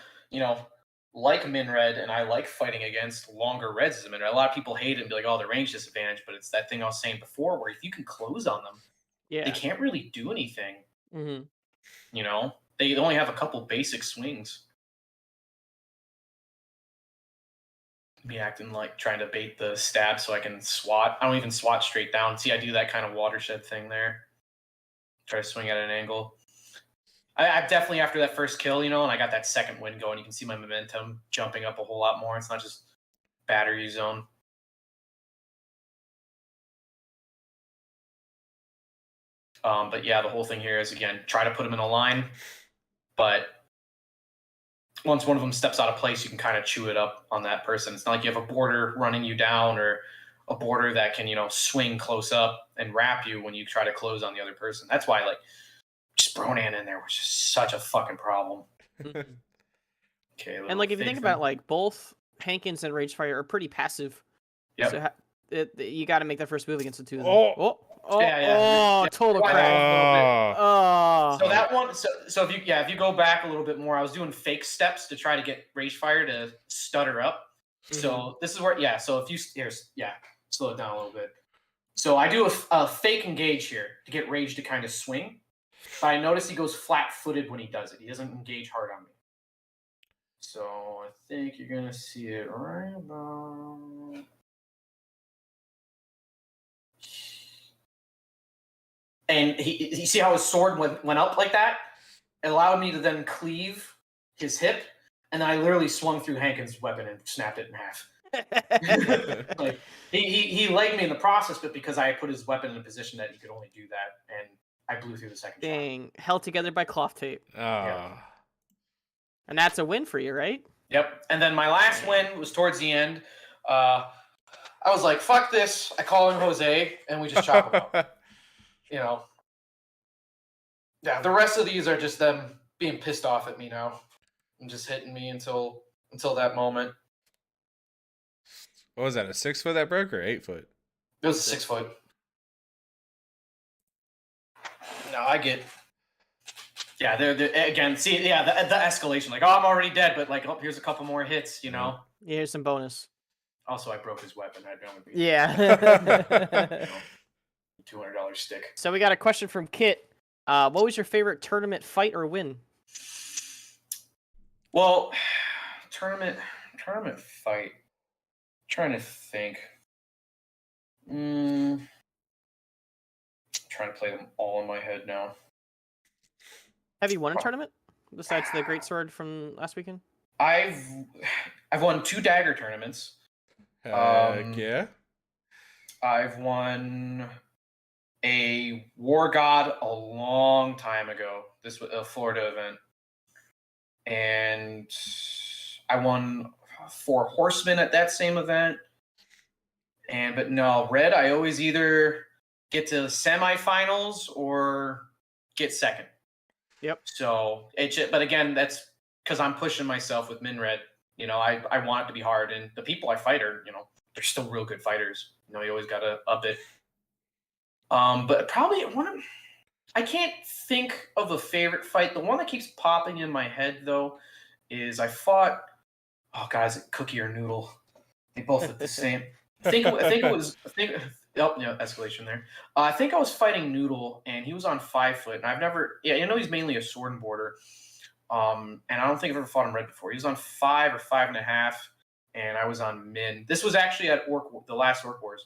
like min red, and I like fighting against longer reds as a min red. A lot of people hate it and be like, "Oh, the range disadvantage," but it's that thing I was saying before, where if you can close on them, they can't really do anything. Mm-hmm. They only have a couple basic swings. Be acting like trying to bait the stab so I can swat. I don't even swat straight down. See, I do that kind of watershed thing there. Try to swing at an angle. I definitely, after that first kill, and I got that second win going, you can see my momentum jumping up a whole lot more. It's not just battery zone. But yeah, the whole thing here is, again, try to put them in a line. But once one of them steps out of place, you can kind of chew it up on that person. It's not like you have a border running you down or a border that can, swing close up and wrap you when you try to close on the other person. That's why, like, just Bronan in there was just such a fucking problem. Okay, and like if you think about like both Hankins and Ragefire are pretty passive. Yep. So you got to make that first move against the two of them. Total crap. Oh. So that one. So if you go back a little bit more, I was doing fake steps to try to get Ragefire to stutter up. Mm-hmm. So this is where So if you slow it down a little bit. So I do a fake engage here to get Rage to kind of swing. But I notice he goes flat-footed when he does it. He doesn't engage hard on me. So I think you're going to see it right about... And you see how his sword went up like that? It allowed me to then cleave his hip, and then I literally swung through Hankins' weapon and snapped it in half. Like, he legged me in the process, but because I put his weapon in a position that he could only do that, and I blew through the second shot. Dang, held together by cloth tape. Yeah. And that's a win for you, right? Yep. And then my last win was towards the end. I was like, fuck this. I call him Jose, and we just chop him up. Yeah, the rest of these are just them being pissed off at me now and just hitting me until that moment. What was that, a 6 foot that broke or 8 foot? It was a 6 foot. No, I get. Yeah, they're again. See, yeah, the escalation. Like, oh, I'm already dead, but like, oh, here's a couple more hits. Yeah, here's some bonus. Also, I broke his weapon. I don't. Yeah. $200 stick. So we got a question from Kit. What was your favorite tournament fight or win? Well, tournament fight. I'm trying to think. I'm trying to play them all in my head now. Have you won a tournament besides the Great Sword from last weekend? I've won 2 dagger tournaments. Yeah. I've won a War God a long time ago. This was a Florida event. And I won 4 Horsemen at that same event. But no, Red, I always either get to semifinals or get second. Yep. So but again, that's because I'm pushing myself with Min Red. I want it to be hard, and the people I fight are, they're still real good fighters. You always got to up it. But probably I can't think of a favorite fight. The one that keeps popping in my head though is I fought. Oh God, is it Cookie or Noodle? They both look the same. I think it was. Escalation there. I think I was fighting Noodle, and he was on 5 foot, and I've never. Yeah, he's mainly a sword and border, And I don't think I've ever fought him red before. He was on 5 or 5.5, and I was on min. This was actually at the last Orc Wars.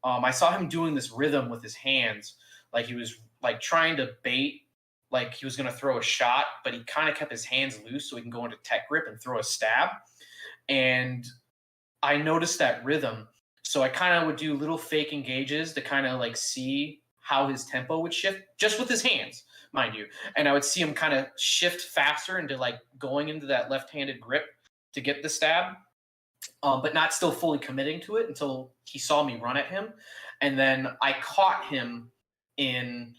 I saw him doing this rhythm with his hands, like he was like trying to bait, like he was going to throw a shot, but he kind of kept his hands loose so he can go into tech grip and throw a stab. And I noticed that rhythm, so I kind of would do little fake engages to kind of like see how his tempo would shift just with his hands, mind you. And I would see him kind of shift faster into like going into that left-handed grip to get the stab, but not still fully committing to it until he saw me run at him. And then I caught him in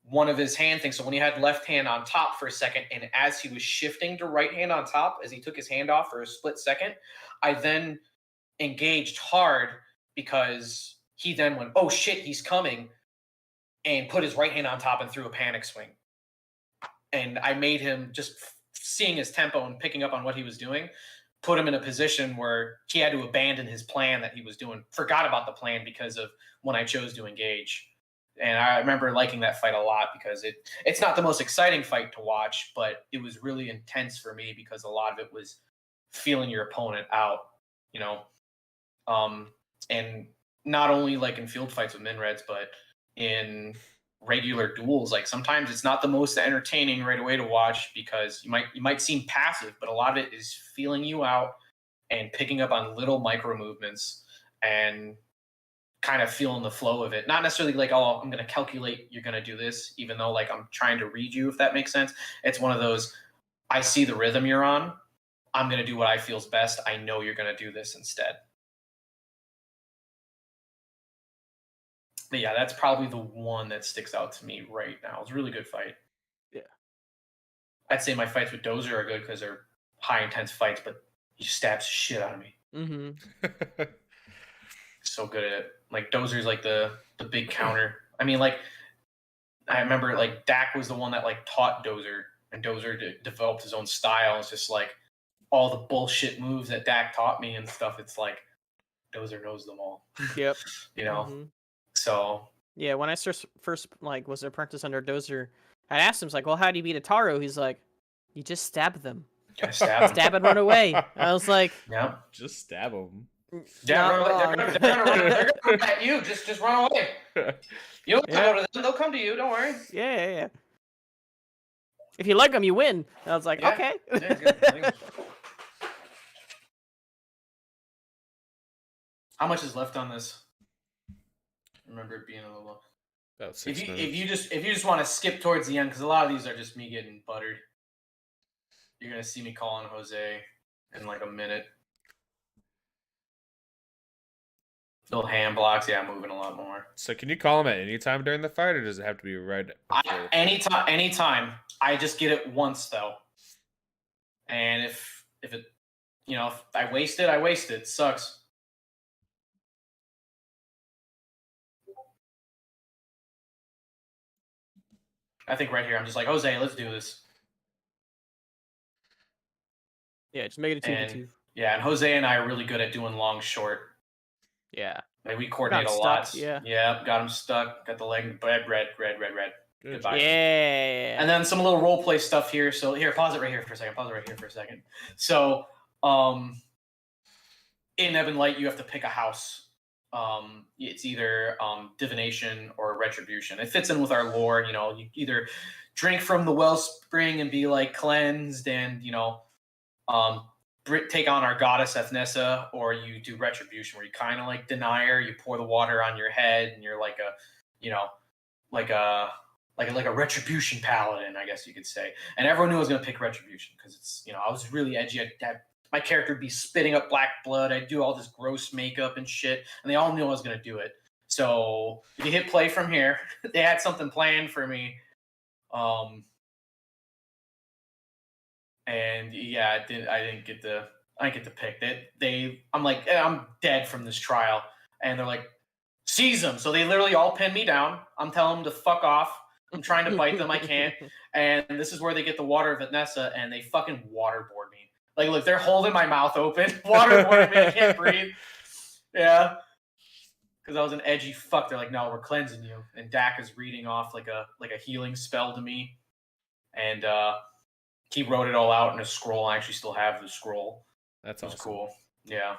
one of his hand things. So when he had left hand on top for a second, and as he was shifting to right hand on top, as he took his hand off for a split second, I then engaged hard because he then went, oh shit, he's coming, and put his right hand on top and threw a panic swing. And I made him, just seeing his tempo and picking up on what he was doing, put him in a position where he had to abandon his plan that he was doing, forgot about the plan because of when I chose to engage. And I remember liking that fight a lot because it's not the most exciting fight to watch, but it was really intense for me because a lot of it was feeling your opponent out, you know. And not only like in field fights with min reds, but in regular duels, like sometimes it's not the most entertaining right away to watch because you might seem passive, but a lot of it is feeling you out and picking up on little micro movements and kind of feeling the flow of it. Not necessarily like, oh, I'm going to calculate you're going to do this, even though like I'm trying to read you, if that makes sense. It's one of those, I see the rhythm you're on, I'm going to do what I feel's best. I know you're going to do this instead. But yeah, that's probably the one that sticks out to me right now. It's a really good fight. Yeah. I'd say my fights with Dozer are good because they're high intense fights, but he just stabs shit out of me. Mm-hmm. So good at it. Like Dozer's like the big counter. I mean, like I remember like Dak was the one that like taught Dozer, and Dozer developed his own style. It's just like all the bullshit moves that Dak taught me and stuff. It's like Dozer knows them all. Yep. You know. Mm-hmm. So yeah, when I first like was an apprentice under Dozer, I asked him, like, well, how do you beat a Taro? He's like, you just stab them. Stab and run away. I was like, yeah, just stab them. Yeah, they're gonna run at you. Just run away. You don't go to them; they'll come to you. Don't worry. Yeah. If you like them, you win. I was like, okay. Yeah, how much is left on this? I remember it being a little. About 6 minutes. If you just want to skip towards the end, because a lot of these are just me getting buttered. You're gonna see me calling Jose in like a minute. Little hand blocks, yeah, I'm moving a lot more. So can you call him at any time during the fight, or does it have to be right before? Anytime. I just get it once though. And if it, you know, if I waste it, I waste it. It sucks. I think right here, I'm just like, Jose, let's do this. Yeah, just make it a 2v2. Yeah, and Jose and I are really good at doing long short. Yeah. Like we coordinate a lot. Yeah, got him stuck. Got the leg red. Good. Goodbye. Yeah. And then some little role play stuff here. So here, pause it right here for a second. So, in Ebon Light, you have to pick a house. It's either divination or retribution. It fits in with our lore. You know, you either drink from the wellspring and be like cleansed, and you know, take on our goddess Ethnessa, or you do retribution, where you kind of like deny her. You pour the water on your head, and you're like a, you know, like a retribution paladin, I guess you could say. And everyone knew I was gonna pick retribution because it's, you know, I was really edgy. My character would be spitting up black blood. I'd do all this gross makeup and shit, and they all knew I was gonna do it. So if you hit play from here, they had something planned for me. And yeah, I didn't get to pick. I'm like, I'm dead from this trial, and they're like, seize them. So they literally all pin me down. I'm telling them to fuck off. I'm trying to bite them, I can't. And this is where they get the water of Ethnessa, and they fucking waterboard me. Like, look, they're holding my mouth open, waterboarding me. I can't breathe. Yeah, because I was an edgy fuck. They're like, no, we're cleansing you. And Dak is reading off like a healing spell to me, and he wrote it all out in a scroll. I actually still have the scroll. That's It was awesome. cool. Yeah,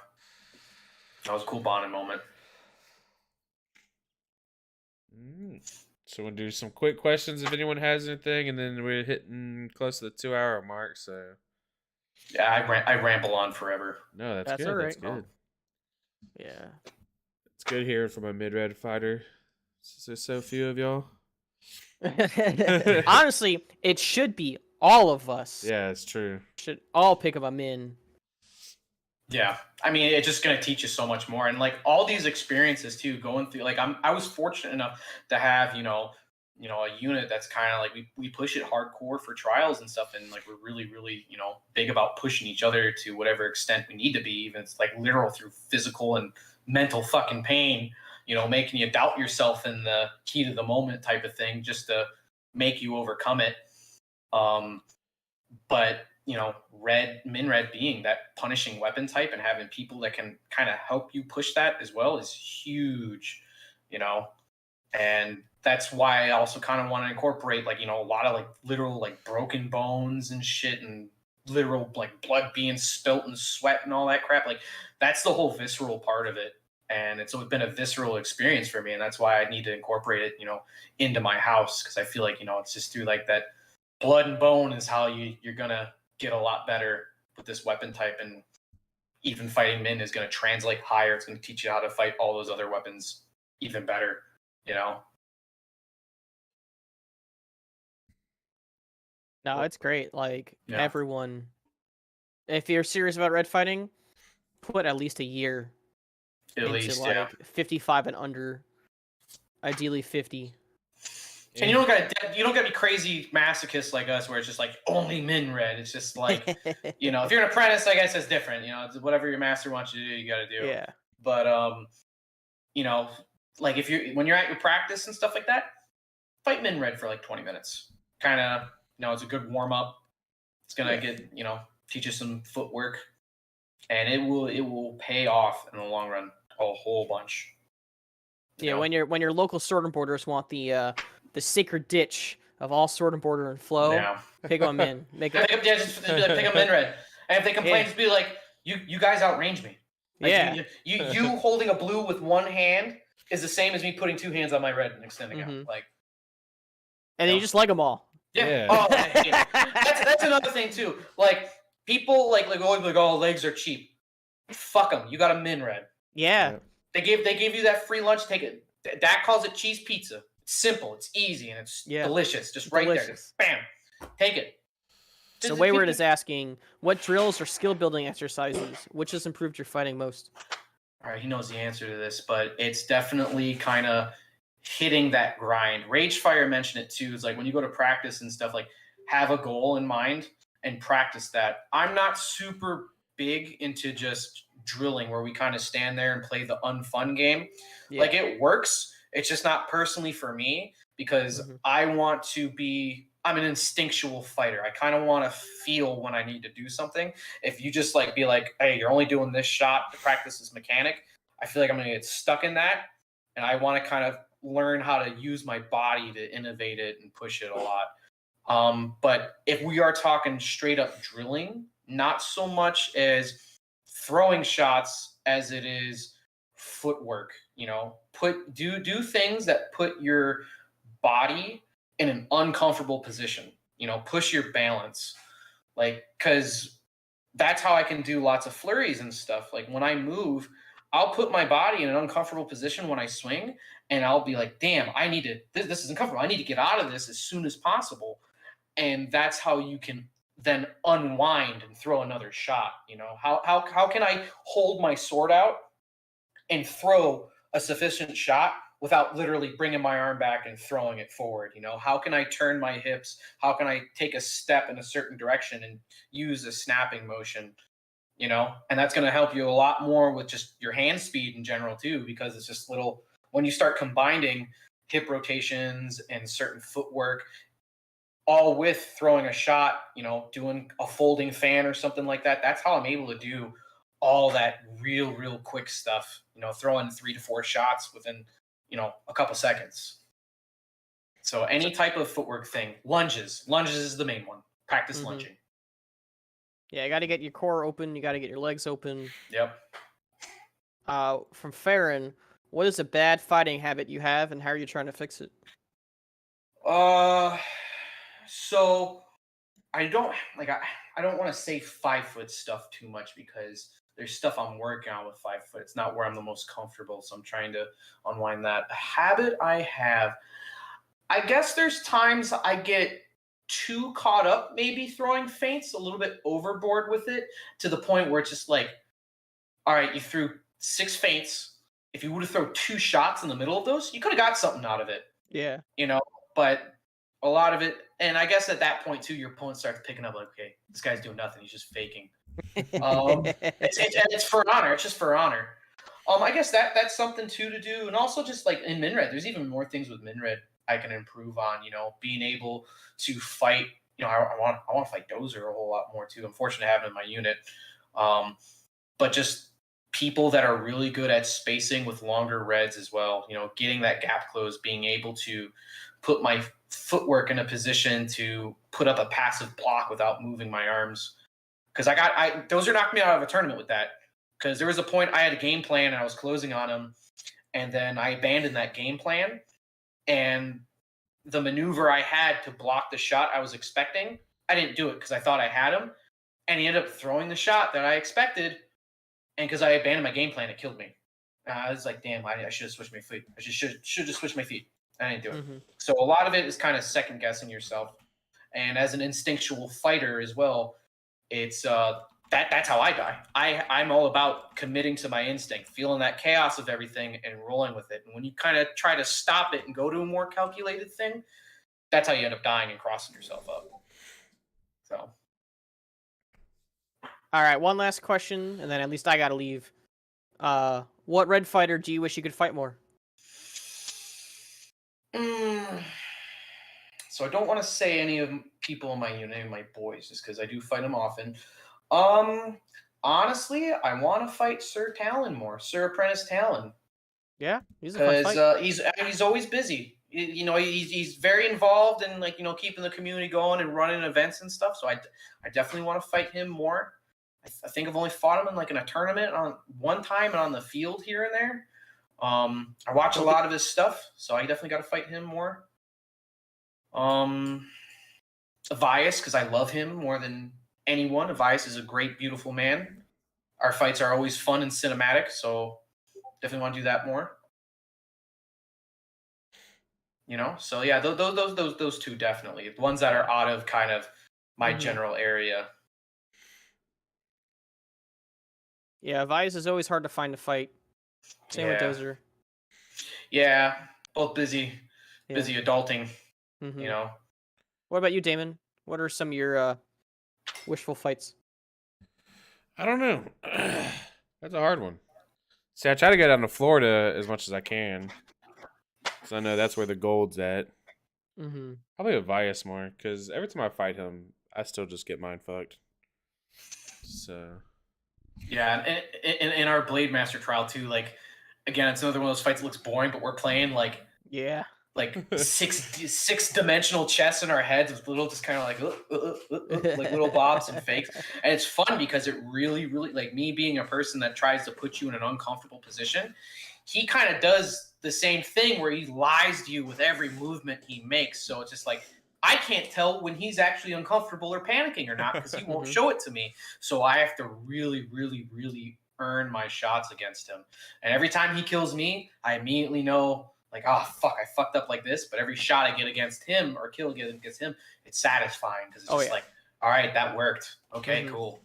that was a cool bonding moment. So we'll do some quick questions if anyone has anything, and then we're hitting close to the 2-hour mark. So Yeah, I ramble on forever. no, that's That's good. all That's right. good. Yeah. It's good hearing from a mid-red fighter. There's so few of y'all. Honestly, it should be all of us. Yeah, it's true. Should all pick up a min. Yeah, I mean, it's just gonna teach you so much more, and like all these experiences too, going through. Like I was fortunate enough to have a unit that's kind of like we push it hardcore for trials and stuff, and like we're really big about pushing each other to whatever extent we need to be, even it's like literal through physical and mental fucking pain, making you doubt yourself in the heat of the moment type of thing, just to make you overcome it. But min red being that punishing weapon type and having people that can kind of help you push that as well is huge, and that's why I also kind of want to incorporate a lot of like literal like broken bones and shit, and literal like blood being spilt and sweat and all that crap. Like that's the whole visceral part of it, and it's been a visceral experience for me, and that's why I need to incorporate it into my house, because I feel like it's just through like that blood and bone is how you're gonna get a lot better with this weapon type, and even fighting min is going to translate higher. It's going to teach you how to fight all those other weapons even better, No, it's great. Like Yeah. everyone, if you're serious about red fighting, put at least a year At into least, like yeah. 55 and under, ideally 50. And you don't gotta be crazy masochist like us, where it's just like only min red. It's just like if you're an apprentice, I guess it's different. It's whatever your master wants you to do, you got to do. Yeah. But like when you're at your practice and stuff like that, fight min red for like 20 minutes. Kind of, it's a good warm up. It's gonna get teach you some footwork, and it will pay off in the long run a whole bunch. Yeah, when your local sword and borders want the sacred ditch of all sword and border and flow, pick them in. Make it. Just be like, pick them in red. And if they complain, just be like, you guys outrange me. Like, you holding a blue with one hand is the same as me putting two hands on my red and extending out. Like, and then you just like them all. Yeah. Oh, yeah. That's another thing too. Like people oh, legs are cheap. Fuck them. You got a min red. Yeah. They gave you that free lunch. Take it. Dak calls it cheese pizza. It's simple. It's easy, and it's delicious. Just right there. Bam. Take it. So Wayward is asking, what drills or skill building exercises, which has improved your fighting most? All right, he knows the answer to this, but it's definitely kind of hitting that grind. Ragefire mentioned it too. It's like when you go to practice and stuff, like have a goal in mind and practice that. I'm not super big into just drilling where we kind of stand there and play the unfun game. Yeah. Like it works. It's just not personally for me, because I'm an instinctual fighter. I kind of want to feel when I need to do something. If you just like be like, hey, you're only doing this shot to practice this mechanic, I feel like I'm going to get stuck in that. And I want to kind of learn how to use my body to innovate it and push it a lot. But if we are talking straight up drilling, not so much as throwing shots as it is footwork. Do things that put your body in an uncomfortable position. Push your balance, like, because that's how I can do lots of flurries and stuff. Like when I move, I'll put my body in an uncomfortable position when I swing, and I'll be like, damn, this is uncomfortable. I need to get out of this as soon as possible. And that's how you can then unwind and throw another shot. How can I hold my sword out and throw a sufficient shot without literally bringing my arm back and throwing it forward? How can I turn my hips? How can I take a step in a certain direction and use a snapping motion? And that's going to help you a lot more with just your hand speed in general too, because it's just when you start combining hip rotations and certain footwork, all with throwing a shot, doing a folding fan or something like that. That's how I'm able to do all that real quick stuff, throwing 3 to 4 shots within, a couple seconds. So any type of footwork thing, lunges is the main one. Practice lunging. Yeah, you got to get your core open. You got to get your legs open. Yep. From Farron, what is a bad fighting habit you have, and how are you trying to fix it? So I don't like I don't want to say 5 foot stuff too much because there's stuff I'm working on with 5 foot. It's not where I'm the most comfortable, so I'm trying to unwind that. A habit I have, I guess there's times I get too caught up maybe throwing feints, a little bit overboard with it, to the point where it's just like, all right, you threw 6 feints. If you would have thrown 2 shots in the middle of those, you could have got something out of it. Yeah. But a lot of it, and I guess at that point too, your opponent starts picking up like, okay, this guy's doing nothing. He's just faking. It's for honor. It's just for honor. I guess that's something too to do, and also just like in Minred, there's even more things with Minred I can improve on. Being able to fight. I want to fight Dozer a whole lot more too. I'm fortunate to have him in my unit, but just people that are really good at spacing with longer reds as well. Getting that gap closed, being able to put my footwork in a position to put up a passive block without moving my arms. Because Dozer knocked me out of a tournament with that. Because there was a point I had a game plan and I was closing on him, and then I abandoned that game plan, and the maneuver I had to block the shot I was expecting, I didn't do it because I thought I had him, and he ended up throwing the shot that I expected, and because I abandoned my game plan, it killed me. I was like, damn, I should have switched my feet. I should just switch my feet. I didn't do it. Mm-hmm. So a lot of it is kind of second guessing yourself, and as an instinctual fighter as well, it's that's how I die. I'm all about committing to my instinct, feeling that chaos of everything and rolling with it. And when you kind of try to stop it and go to a more calculated thing, that's how you end up dying and crossing yourself up. So. All right, one last question, and then at least I gotta leave. What red fighter do you wish you could fight more? So I don't want to say any of people in my unit, my boys, just because I do fight them often. Honestly, I want to fight Sir Talon more, Sir Apprentice Talon. Yeah, he's a fun fight. Because he's always busy. He's very involved in keeping the community going and running events and stuff. So I definitely want to fight him more. I think I've only fought him in a tournament on one time and on the field here and there. I watch a lot of his stuff, so I definitely got to fight him more. Avias, because I love him more than anyone. Avias is a great, beautiful man. Our fights are always fun and cinematic, so definitely want to do that more. So yeah, those two definitely. The ones that are out of kind of my general area. Yeah, Avias is always hard to find a fight. Same with Dozer. Yeah, both busy adulting. Mm-hmm. What about you, Daemon? What are some of your wishful fights? I don't know. That's a hard one. See, I try to get down to Florida as much as I can, because I know that's where the gold's at. Mm-hmm. Probably Avias more, because every time I fight him, I still just get mind fucked. So. Yeah, and in our Blademaster trial too, again, it's another one of those fights that looks boring, but we're playing six dimensional chess in our heads with little just kind of like little bobs and fakes, and it's fun because it really me being a person that tries to put you in an uncomfortable position, he kind of does the same thing where he lies to you with every movement he makes. So it's just I can't tell when he's actually uncomfortable or panicking or not because he won't show it to me. So I have to really, really, really earn my shots against him. And every time he kills me, I immediately know, fuck, I fucked up like this. But every shot I get against him or kill against him, it's satisfying because it's all right, that worked. Okay, cool.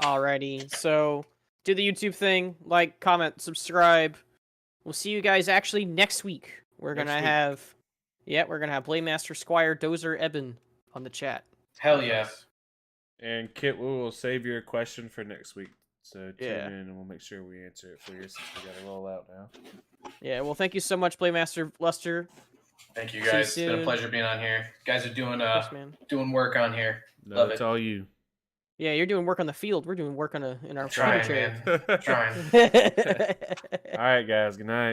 Alrighty, so do the YouTube thing, like, comment, subscribe. We'll see you guys actually next week. We're gonna have Blademaster Squire Dozer Eben on the chat. Hell yeah. And Kit, we will save your question for next week. So tune in and we'll make sure we answer it for you since we got to roll out now. Yeah, well, thank you so much, Blademaster Luster. Thank you guys. It's been a pleasure being on here. You guys are doing work on here. No, Love it's it. all you. Yeah, you're doing work on the field. We're doing work in our trying, trade. man. Trying. All right, guys. Good night.